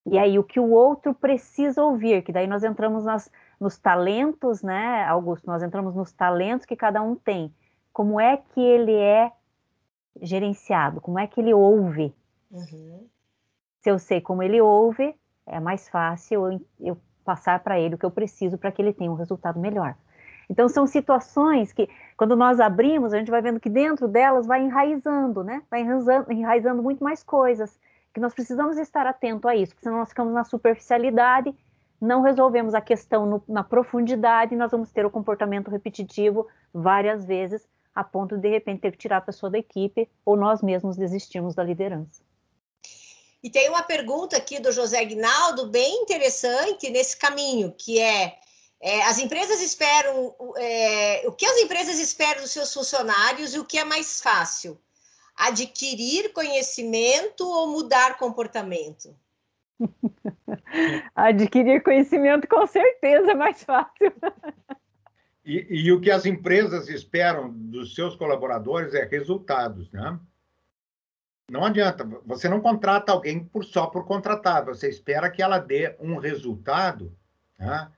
E aí o que o outro precisa ouvir, que daí nós entramos nos talentos, né, Augusto? Nós entramos nos talentos que cada um tem. Como é que ele é gerenciado? Como é que ele ouve? Uhum. Se eu sei como ele ouve, é mais fácil eu passar para ele o que eu preciso para que ele tenha um resultado melhor. Então, são situações que, quando nós abrimos, a gente vai vendo que dentro delas vai enraizando, né? Vai enraizando muito mais coisas, que nós precisamos estar atento a isso, porque senão nós ficamos na superficialidade, não resolvemos a questão na profundidade, e nós vamos ter o comportamento repetitivo várias vezes, a ponto de repente, ter que tirar a pessoa da equipe, ou nós mesmos desistirmos da liderança. E tem uma pergunta aqui do José Guinaldo, bem interessante nesse caminho, que as empresas esperam, o que as empresas esperam dos seus funcionários e o que é mais fácil? Adquirir conhecimento ou mudar comportamento? Adquirir conhecimento com certeza é mais fácil. E o que as empresas esperam dos seus colaboradores é resultados, né? Não adianta, você não contrata alguém só por contratar, você espera que ela dê um resultado, né?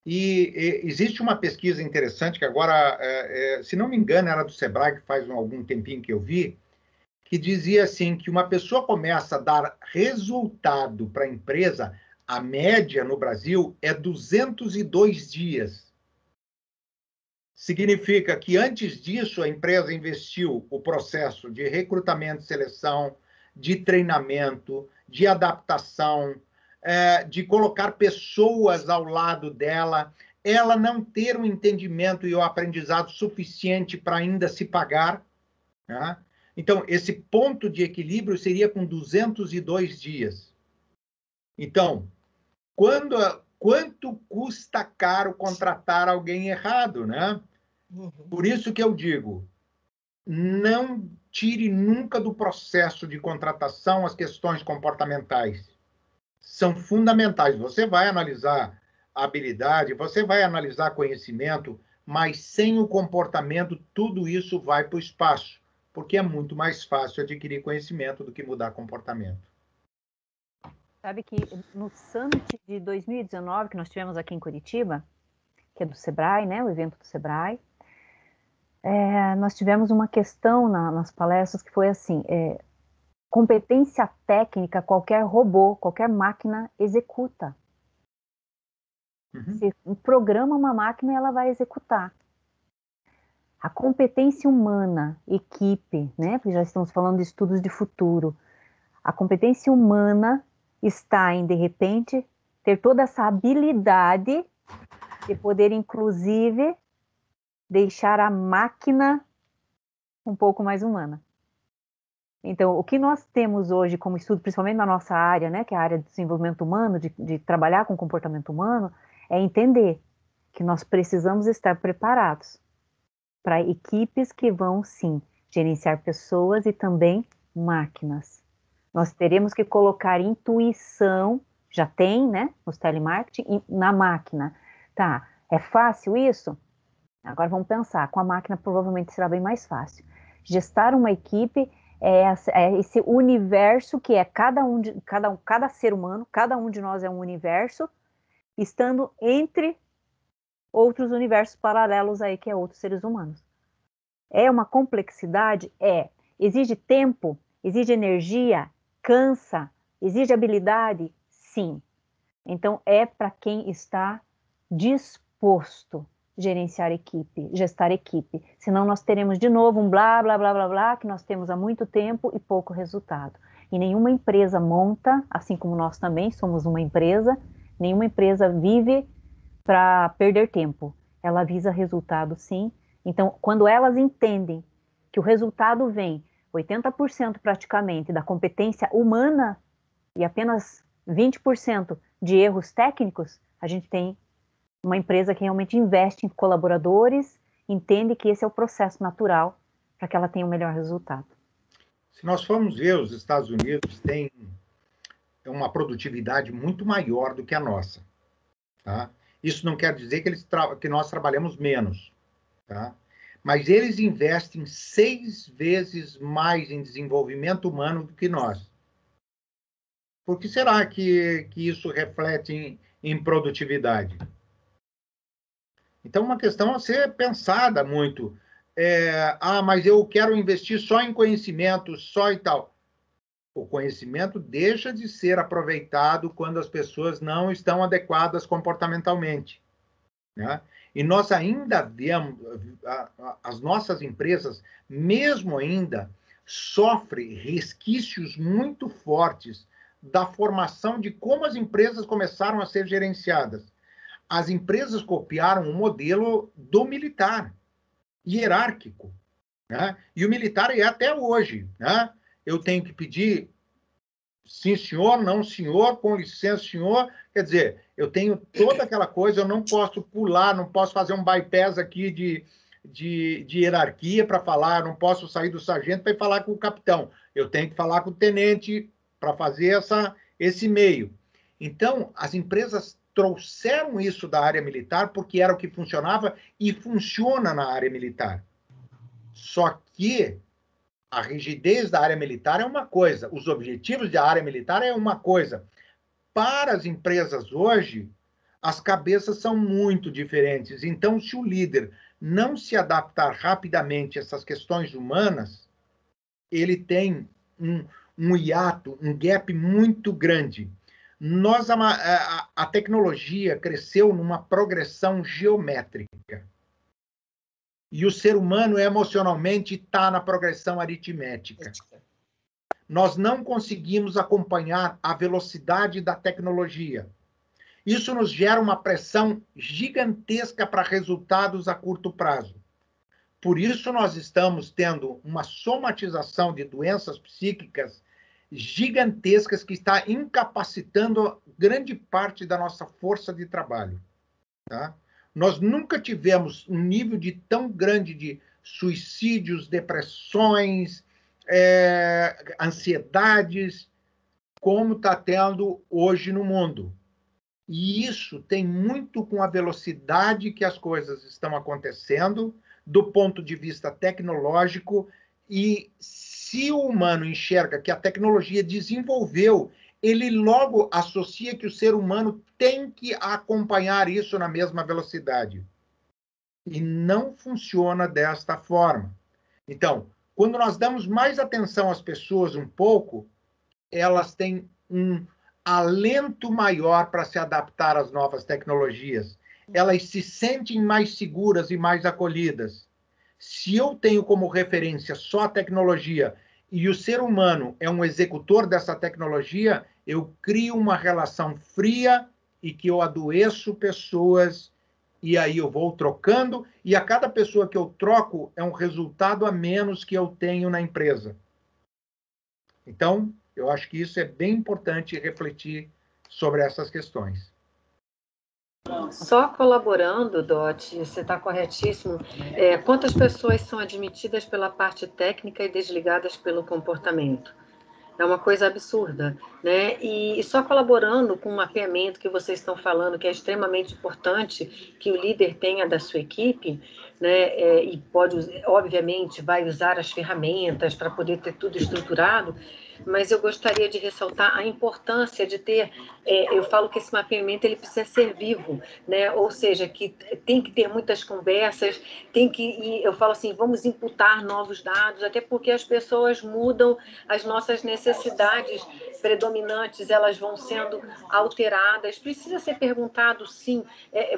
E existe uma pesquisa interessante que agora, se não me engano, era do Sebrae, que faz algum tempinho que eu vi, que dizia assim que uma pessoa começa a dar resultado para a empresa, a média no Brasil é 202 dias. Significa que antes disso a empresa investiu o processo de recrutamento e seleção, de treinamento, de adaptação, de colocar pessoas ao lado dela, ela não ter um entendimento e o aprendizado suficiente para ainda se pagar, né? Então, esse ponto de equilíbrio seria com 202 dias. Então, quanto custa caro contratar alguém errado, né? Por isso que eu digo, não tire nunca do processo de contratação as questões comportamentais. São fundamentais. Você vai analisar a habilidade, você vai analisar conhecimento, mas sem o comportamento, tudo isso vai para o espaço, porque é muito mais fácil adquirir conhecimento do que mudar comportamento. Sabe que no Summit de 2019, que nós tivemos aqui em Curitiba, que é do Sebrae, né, o evento do Sebrae, nós tivemos uma questão nas palestras que foi assim, competência técnica qualquer robô, qualquer máquina executa. Você programa uma máquina e ela vai executar. A competência humana, equipe, né, porque já estamos falando de estudos de futuro, a competência humana está em, de repente, ter toda essa habilidade de poder, inclusive, deixar a máquina um pouco mais humana. Então, o que nós temos hoje como estudo, principalmente na nossa área, né, que é a área de desenvolvimento humano, de trabalhar com comportamento humano, é entender que nós precisamos estar preparados para equipes que vão, sim, gerenciar pessoas e também máquinas. Nós teremos que colocar intuição, já tem, né, nos telemarketing, na máquina. Tá, é fácil isso? Agora vamos pensar, com a máquina provavelmente será bem mais fácil. Gestar uma equipe é esse universo que é cada ser humano, cada um de nós é um universo, estando entre outros universos paralelos aí, que é outros seres humanos. É uma complexidade? Exige tempo? Exige energia? Cansa? Exige habilidade? Sim. Então, é para quem está disposto gerenciar equipe, gestar equipe. Senão nós teremos de novo um blá, blá, blá, blá, blá, que nós temos há muito tempo e pouco resultado. E nenhuma empresa monta, assim como nós também somos uma empresa, nenhuma empresa vive para perder tempo. Ela visa resultado, sim. Então, quando elas entendem que o resultado vem 80% praticamente da competência humana e apenas 20% de erros técnicos, a gente tem uma empresa que realmente investe em colaboradores, entende que esse é o processo natural para que ela tenha o melhor resultado. Se nós formos ver, os Estados Unidos têm uma produtividade muito maior do que a nossa. Tá? Isso não quer dizer que nós trabalhamos menos. Tá? Mas eles investem 6 vezes mais em desenvolvimento humano do que nós. Por que será que isso reflete em produtividade? Então, uma questão a ser pensada muito. Mas eu quero investir só em conhecimento, só e tal. O conhecimento deixa de ser aproveitado quando as pessoas não estão adequadas comportamentalmente. Né? E nós ainda vemos, as nossas empresas, mesmo ainda, sofrem resquícios muito fortes da formação de como as empresas começaram a ser gerenciadas. As empresas copiaram um modelo do militar, hierárquico. Né? E o militar é até hoje. Né? Eu tenho que pedir sim, senhor, não, senhor, com licença, senhor. Quer dizer, eu tenho toda aquela coisa, eu não posso pular, não posso fazer um bypass aqui de hierarquia para falar, não posso sair do sargento para ir falar com o capitão. Eu tenho que falar com o tenente para fazer esse meio. Então, as empresas trouxeram isso da área militar porque era o que funcionava e funciona na área militar. Só que a rigidez da área militar é uma coisa, os objetivos da área militar é uma coisa. Para as empresas hoje, as cabeças são muito diferentes. Então, se o líder não se adaptar rapidamente a essas questões humanas, ele tem um hiato, um gap muito grande. A tecnologia cresceu numa progressão geométrica. E o ser humano emocionalmente está na progressão aritmética. Nós não conseguimos acompanhar a velocidade da tecnologia. Isso nos gera uma pressão gigantesca para resultados a curto prazo. Por isso, nós estamos tendo uma somatização de doenças psíquicas gigantescas que está incapacitando grande parte da nossa força de trabalho. Tá? Nós nunca tivemos um nível tão grande de suicídios, depressões, ansiedades, como está tendo hoje no mundo. E isso tem muito com a velocidade que as coisas estão acontecendo, do ponto de vista tecnológico, e se o humano enxerga que a tecnologia desenvolveu, ele logo associa que o ser humano tem que acompanhar isso na mesma velocidade. E não funciona desta forma. Então, quando nós damos mais atenção às pessoas um pouco, elas têm um alento maior para se adaptar às novas tecnologias. Elas se sentem mais seguras e mais acolhidas. Se eu tenho como referência só a tecnologia e o ser humano é um executor dessa tecnologia, eu crio uma relação fria e que eu adoeço pessoas e aí eu vou trocando e a cada pessoa que eu troco é um resultado a menos que eu tenho na empresa. Então, eu acho que isso é bem importante refletir sobre essas questões. Só colaborando, Dot, você está corretíssimo. Quantas pessoas são admitidas pela parte técnica e desligadas pelo comportamento? É uma coisa absurda, né? E só colaborando com o mapeamento que vocês estão falando, que é extremamente importante que o líder tenha da sua equipe, né? E pode, obviamente, vai usar as ferramentas para poder ter tudo estruturado, mas eu gostaria de ressaltar a importância de ter, eu falo que esse mapeamento ele precisa ser vivo, né? Ou seja, que tem que ter muitas conversas, eu falo assim, vamos imputar novos dados, até porque as pessoas mudam, as nossas necessidades predominantes, elas vão sendo alteradas, precisa ser perguntado, sim.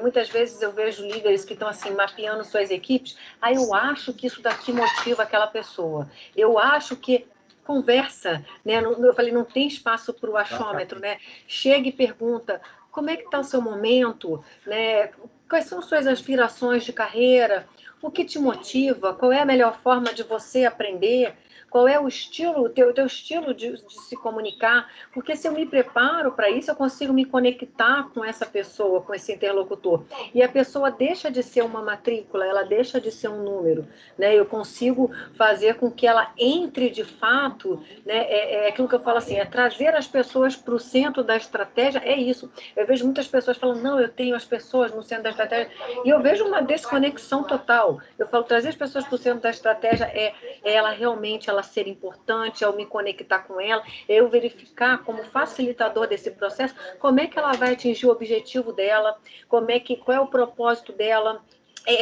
Muitas vezes eu vejo líderes que estão assim, mapeando suas equipes, eu acho que isso daqui motiva aquela pessoa, eu acho que conversa, né? Eu falei, não tem espaço para o achômetro, né? Chega e pergunta, como é que está o seu momento, né? Quais são suas aspirações de carreira? O que te motiva? Qual é a melhor forma de você aprender? Qual é o estilo, o teu estilo de se comunicar? Porque se eu me preparo para isso, eu consigo me conectar com essa pessoa, com esse interlocutor. E a pessoa deixa de ser uma matrícula, ela deixa de ser um número, né? Eu consigo fazer com que ela entre de fato, né? É aquilo que eu falo assim, é trazer as pessoas para o centro da estratégia, é isso. Eu vejo muitas pessoas falando, não, eu tenho as pessoas no centro da estratégia, e eu vejo uma desconexão total. Eu falo, trazer as pessoas para o centro da estratégia é ela realmente, ela ser importante, eu me conectar com ela, eu verificar como facilitador desse processo, como é que ela vai atingir o objetivo dela, qual é o propósito dela,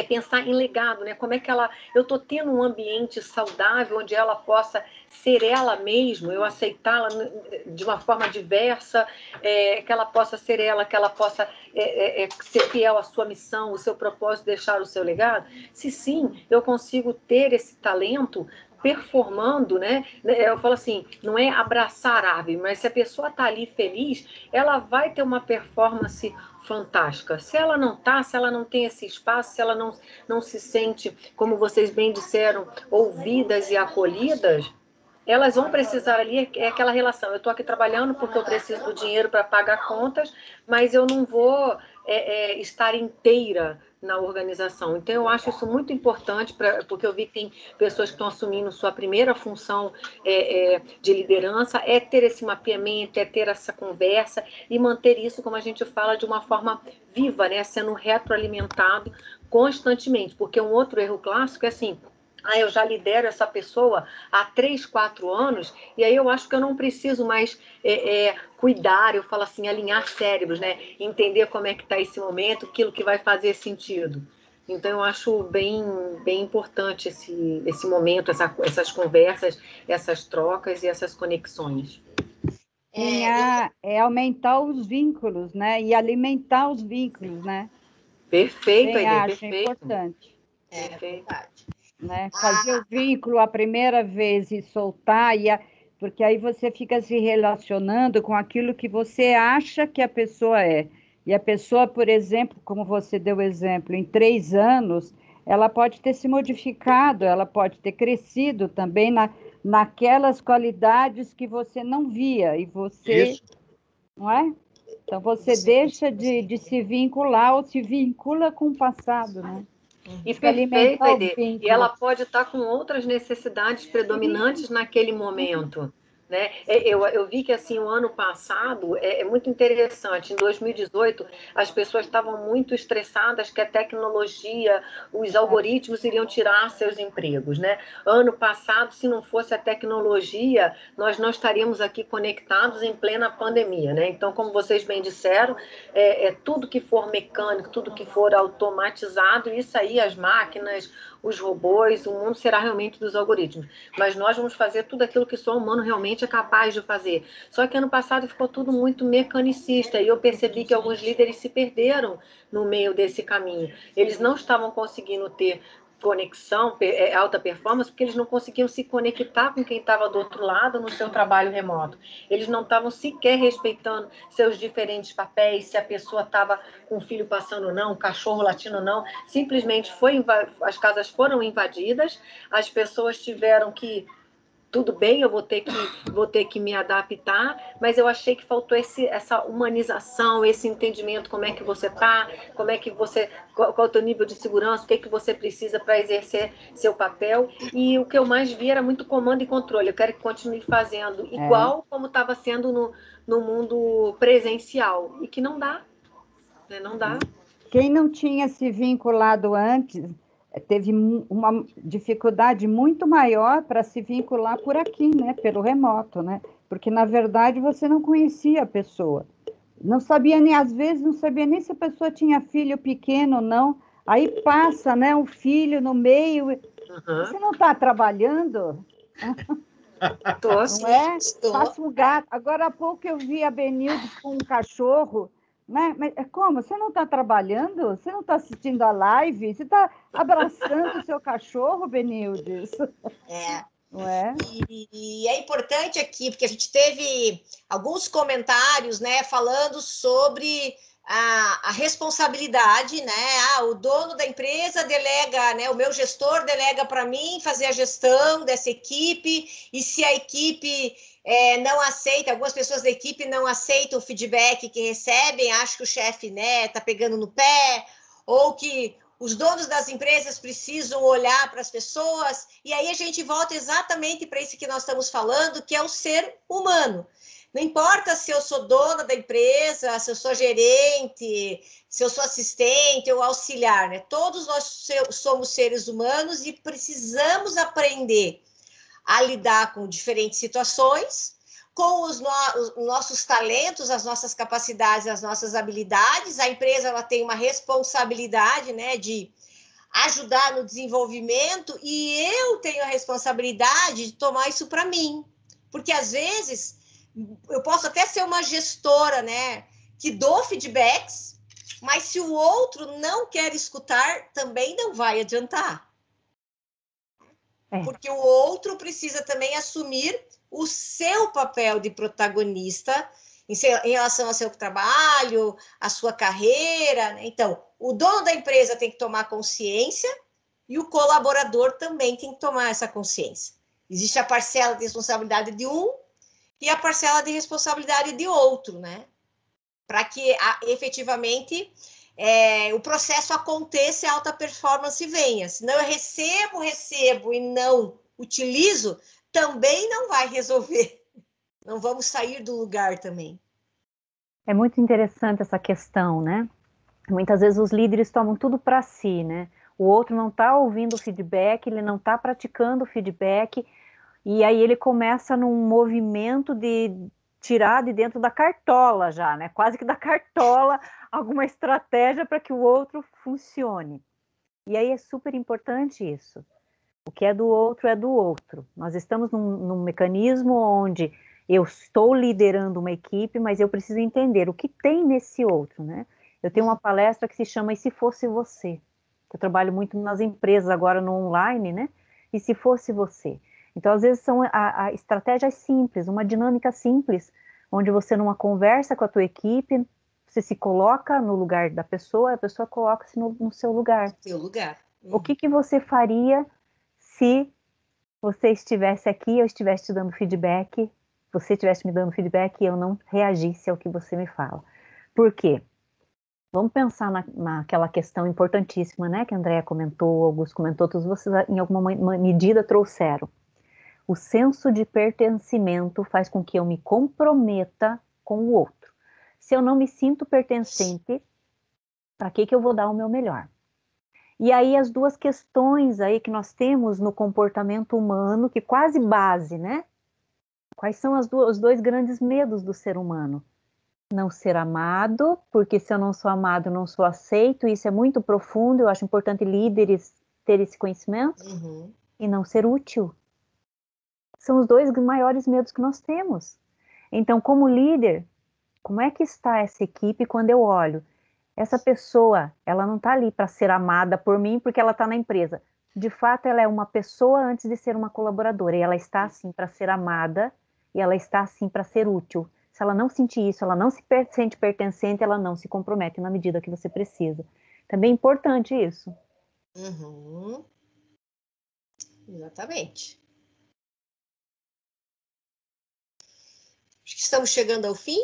pensar em legado, né? Como é que eu estou tendo um ambiente saudável onde ela possa ser ela mesma, eu aceitá-la de uma forma diversa, que ela possa ser ela, que ela possa ser fiel à sua missão, o seu propósito, deixar o seu legado. Se sim, eu consigo ter esse talento performando, né? Eu falo assim, não é abraçar a árvore, mas se a pessoa está ali feliz, ela vai ter uma performance fantástica. Se ela não está, se ela não tem esse espaço, se ela não se sente, como vocês bem disseram, ouvidas e acolhidas, elas vão precisar ali, é aquela relação, eu estou aqui trabalhando porque eu preciso do dinheiro para pagar contas, mas eu não vou estar inteira na organização. Então, eu acho isso muito importante, porque eu vi que tem pessoas que estão assumindo sua primeira função de liderança, ter esse mapeamento, ter essa conversa e manter isso, como a gente fala, de uma forma viva, né? Sendo retroalimentado constantemente, porque um outro erro clássico é assim, eu já lidero essa pessoa há 3, 4 anos, e aí eu acho que eu não preciso mais cuidar, eu falo assim, alinhar cérebros, né? Entender como é que está esse momento, aquilo que vai fazer sentido. Então, eu acho bem, bem importante esse momento, essas conversas, essas trocas e essas conexões. Sim, aumentar os vínculos, né? E alimentar os vínculos, né? Perfeito, Bem, Aide, acho perfeito. importante. Verdade. Né? Fazer o vínculo a primeira vez e soltar, porque aí você fica se relacionando com aquilo que você acha que a pessoa é. E a pessoa, por exemplo, como você deu o exemplo, em 3 anos, ela pode ter se modificado, ela pode ter crescido também naquelas qualidades que você não via, e você, Isso. não é? Então, você deixa de se vincular ou se vincula com o passado, né? E perfeito, alimentar o Aide. E vínculo. ela pode estar com outras necessidades predominantes naquele momento. Né? Eu vi que assim o ano passado é muito interessante. Em 2018, as pessoas estavam muito estressadas que a tecnologia, os algoritmos iriam tirar seus empregos. Né? Ano passado, se não fosse a tecnologia, nós não estaríamos aqui conectados em plena pandemia. Né? Então, como vocês bem disseram, tudo que for mecânico, tudo que for automatizado, isso aí, as máquinas, os robôs, o mundo será realmente dos algoritmos. Mas nós vamos fazer tudo aquilo que só o humano realmente é capaz de fazer. Só que ano passado ficou tudo muito mecanicista e eu percebi que alguns líderes se perderam no meio desse caminho. Eles não estavam conseguindo ter conexão, alta performance, porque eles não conseguiam se conectar com quem estava do outro lado no seu trabalho remoto. Eles não estavam sequer respeitando seus diferentes papéis, se a pessoa estava com o filho passando ou não, o cachorro latindo ou não. Simplesmente as casas foram invadidas, as pessoas tiveram que tudo bem, eu vou ter que me adaptar, mas eu achei que faltou essa humanização, esse entendimento, como é que você está, qual é o teu nível de segurança, o que é que você precisa para exercer seu papel, e o que eu mais vi era muito comando e controle, eu quero que continue fazendo igual como estava sendo no mundo presencial, e que não dá, né? Não dá. Quem não tinha se vinculado antes, teve uma dificuldade muito maior para se vincular por aqui, né? Pelo remoto, né? Porque, na verdade, você não conhecia a pessoa. Não sabia nem, às vezes, não sabia nem se a pessoa tinha filho pequeno ou não. Aí passa, né, um filho no meio. Você não está trabalhando? Tô, Não sim, é? estou. Passa um gato. Agora há pouco eu vi a Benildes com um cachorro, né? Mas como? Você não está trabalhando? Você não está assistindo a live? Você está abraçando o seu cachorro, Benildes? É. Não é? E é importante aqui, porque a gente teve alguns comentários, né, falando sobre a responsabilidade, né? O dono da empresa delega, né? O meu gestor delega para mim fazer a gestão dessa equipe, e se a equipe não aceita, algumas pessoas da equipe não aceitam o feedback que recebem, acham que o chefe, né, tá pegando no pé, ou que os donos das empresas precisam olhar para as pessoas, e aí a gente volta exatamente para isso que nós estamos falando, que é o ser humano. Não importa se eu sou dona da empresa, se eu sou gerente, se eu sou assistente ou auxiliar, né? Todos nós somos seres humanos e precisamos aprender a lidar com diferentes situações, com os nossos talentos, as nossas capacidades, as nossas habilidades. A empresa ela tem uma responsabilidade, né, de ajudar no desenvolvimento, e eu tenho a responsabilidade de tomar isso para mim, porque às vezes eu posso até ser uma gestora, né, que dou feedbacks, mas se o outro não quer escutar, também não vai adiantar. Porque o outro precisa também assumir o seu papel de protagonista em relação ao seu trabalho, à sua carreira, né? Então, o dono da empresa tem que tomar consciência e o colaborador também tem que tomar essa consciência. Existe a parcela de responsabilidade de um e a parcela de responsabilidade de outro, né? Para que efetivamente o processo aconteça e a alta performance venha. Senão eu recebo e não utilizo, também não vai resolver. Não vamos sair do lugar também. É muito interessante essa questão, né? Muitas vezes os líderes tomam tudo para si, né? O outro não está ouvindo o feedback, ele não está praticando o feedback, e aí ele começa num movimento de tirar de dentro da cartola já, né? Quase que da cartola alguma estratégia para que o outro funcione. E aí é super importante isso. O que é do outro é do outro. Nós estamos num mecanismo onde eu estou liderando uma equipe, mas eu preciso entender o que tem nesse outro, né? Eu tenho uma palestra que se chama E se fosse você? Eu trabalho muito nas empresas agora no online, né? E se fosse você? Então, às vezes, são a estratégias simples, uma dinâmica simples, onde você, numa conversa com a tua equipe, você se coloca no lugar da pessoa, a pessoa coloca-se no seu lugar. Seu lugar. O que você faria se você estivesse aqui, eu estivesse te dando feedback, você estivesse me dando feedback e eu não reagisse ao que você me fala? Por quê? Vamos pensar naquela questão importantíssima, né, que a Andrea comentou, Augusto comentou, todos vocês em alguma medida trouxeram. O senso de pertencimento faz com que eu me comprometa com o outro. Se eu não me sinto pertencente, para que eu vou dar o meu melhor? E aí as duas questões aí que nós temos no comportamento humano, que quase base, né? Quais são os dois grandes medos do ser humano? Não ser amado, porque se eu não sou amado, eu não sou aceito, isso é muito profundo, eu acho importante líderes ter esse conhecimento, e não ser útil. São os dois maiores medos que nós temos. Então, como líder, como é que está essa equipe quando eu olho? Essa pessoa, ela não está ali para ser amada por mim porque ela está na empresa. De fato, ela é uma pessoa antes de ser uma colaboradora. E ela está assim para ser amada e ela está assim para ser útil. Se ela não sentir isso, ela não se sente pertencente, ela não se compromete na medida que você precisa. Também é importante isso. Exatamente. Acho que estamos chegando ao fim.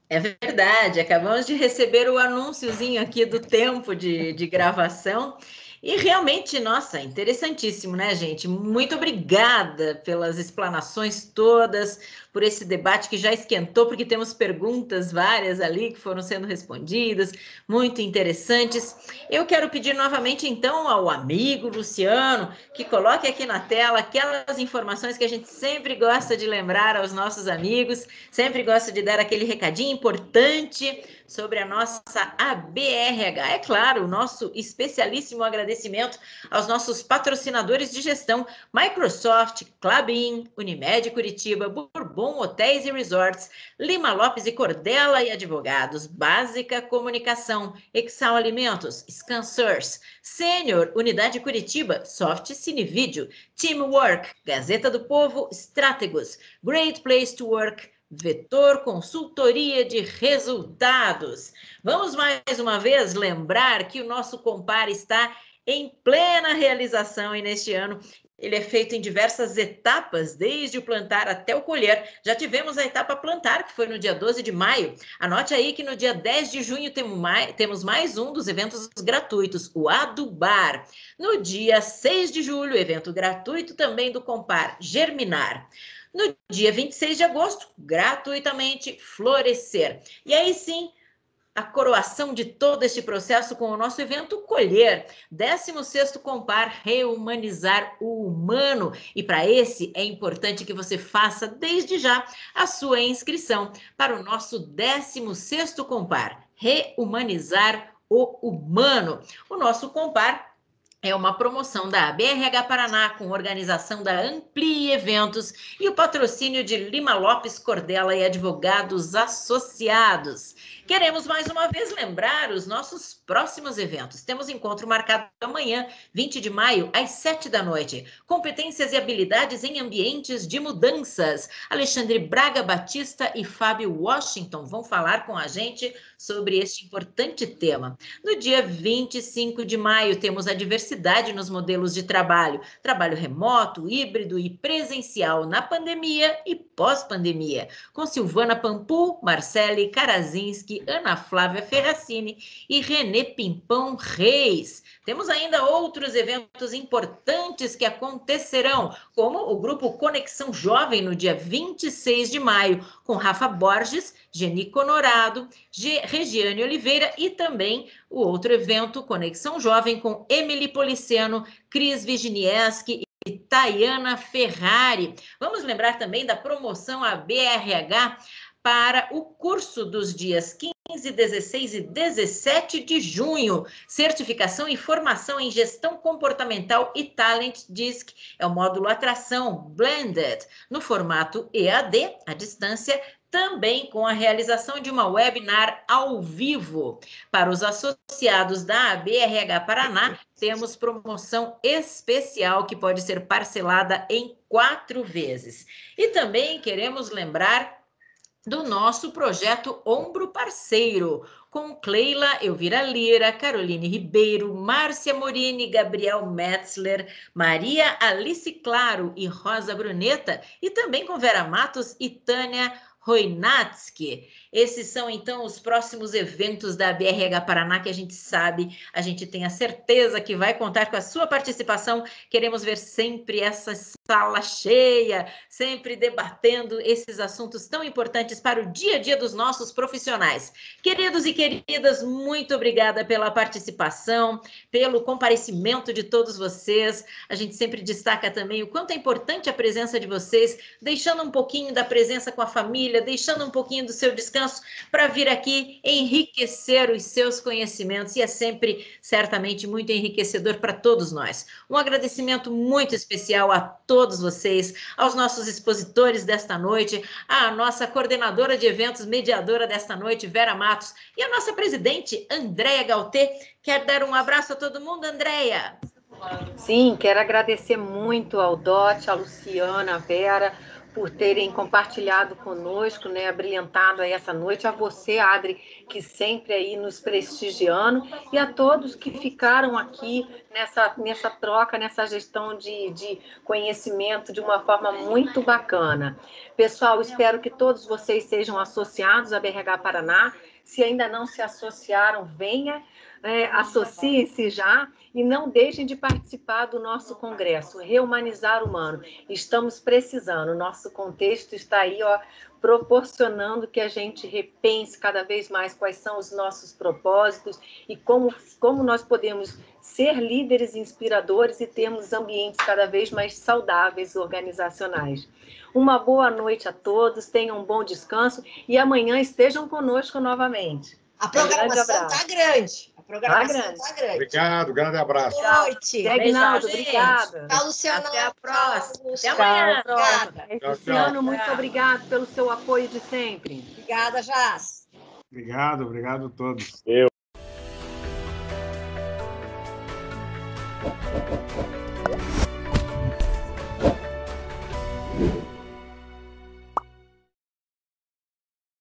É verdade, acabamos de receber o anúnciozinho aqui do tempo de gravação. E realmente, nossa, interessantíssimo, né, gente? Muito obrigada pelas explanações todas, por esse debate que já esquentou, porque temos perguntas várias ali que foram sendo respondidas, muito interessantes. Eu quero pedir novamente, então, ao amigo Luciano, que coloque aqui na tela aquelas informações que a gente sempre gosta de lembrar aos nossos amigos, sempre gosta de dar aquele recadinho importante sobre a nossa ABRH. É claro, o nosso especialíssimo agradecimento aos nossos patrocinadores de gestão, Microsoft, Klabin, Unimed Curitiba, Bourbon Hotéis e Resorts, Lima Lopes e Cordela e Advogados, Básica Comunicação, Exal Alimentos, ScanSource, Sênior, Unidade Curitiba, Soft Cine Vídeo, Teamwork, Gazeta do Povo, Strategos, Great Place to Work, Vetor Consultoria de Resultados. Vamos mais uma vez lembrar que o nosso Compar está em plena realização e neste ano ele é feito em diversas etapas, desde o plantar até o colher. Já tivemos a etapa plantar, que foi no dia 12 de maio. Anote aí que no dia 10 de junho temos mais um dos eventos gratuitos, o Adubar. No dia 6 de julho, evento gratuito também do Compar, Germinar. No dia 26 de agosto, gratuitamente, Florescer. E aí sim, a coroação de todo este processo com o nosso evento Colher, 16º Compar, Rehumanizar o Humano. E para esse é importante que você faça desde já a sua inscrição para o nosso 16º Compar, Rehumanizar o Humano. O nosso Compar é uma promoção da ABRH Paraná com organização da Ampli Eventos e o patrocínio de Lima Lopes Cordela e Advogados Associados. Queremos mais uma vez lembrar os nossos próximos eventos. Temos encontro marcado amanhã, 20 de maio, às 7 da noite. Competências e habilidades em ambientes de mudanças. Alexandre Braga Batista e Fábio Washington vão falar com a gente sobre este importante tema. No dia 25 de maio, temos a diversidade nos modelos de trabalho. Trabalho remoto, híbrido e presencial na pandemia e pós-pandemia. Com Silvana Pampu, Marcele Karazinski, Ana Flávia Ferracini e Renê Pimpão Reis. Temos ainda outros eventos importantes que acontecerão, como o grupo Conexão Jovem no dia 26 de maio, com Rafa Borges, Geni Conorado, Regiane Oliveira e também o outro evento Conexão Jovem com Emily Policiano, Cris Viginieski e Tayana Ferrari. Vamos lembrar também da promoção ABRH para o curso dos dias 15, 16 e 17 de junho. Certificação e formação em gestão comportamental e Talent DISC. É o módulo Atração Blended, no formato EAD, à distância, também com a realização de uma webinar ao vivo. Para os associados da ABRH Paraná, temos promoção especial que pode ser parcelada em 4 vezes. E também queremos lembrar do nosso projeto Ombro Parceiro, com Cleila Elvira Lira, Caroline Ribeiro, Márcia Morini, Gabriel Metzler, Maria Alice Claro e Rosa Bruneta, e também com Vera Matos e Tânia Roinatsky. Esses são, então, os próximos eventos da ABRH Paraná que a gente sabe, a gente tem a certeza que vai contar com a sua participação. Queremos ver sempre essa sala cheia, sempre debatendo esses assuntos tão importantes para o dia a dia dos nossos profissionais. Queridos e queridas, muito obrigada pela participação, pelo comparecimento de todos vocês. A gente sempre destaca também o quanto é importante a presença de vocês, deixando um pouquinho da presença com a família, deixando um pouquinho do seu descanso para vir aqui enriquecer os seus conhecimentos, e é sempre, certamente, muito enriquecedor para todos nós. Um agradecimento muito especial a todos vocês, aos nossos expositores desta noite, à nossa coordenadora de eventos, mediadora desta noite, Vera Matos, e a nossa presidente, Andréia Gautê. Quer dar um abraço a todo mundo, Andréia? Sim, quero agradecer muito ao Dote, a Luciana, a Vera, por terem compartilhado conosco, né, abrilhantado aí essa noite, a você, Adri, que sempre aí nos prestigiando, e a todos que ficaram aqui nessa troca, nessa gestão de conhecimento de uma forma muito bacana. Pessoal, espero que todos vocês sejam associados à BRH Paraná, Se ainda não se associaram, venha, associem-se já e não deixem de participar do nosso congresso, Rehumanizar o Humano. Estamos precisando, nosso contexto está aí, proporcionando que a gente repense cada vez mais quais são os nossos propósitos e como nós podemos ser líderes inspiradores e termos ambientes cada vez mais saudáveis organizacionais. Uma boa noite a todos, tenham um bom descanso e amanhã estejam conosco novamente. A programação está grande. A programação está grande. Obrigado, grande abraço. Boa noite. Aguinaldo, obrigada. Tchau, Luciano. Até a próxima. Tchau, Até amanhã. Obrigada. Luciano, muito obrigado pelo seu apoio de sempre. Obrigada, Jaz. Obrigado a todos.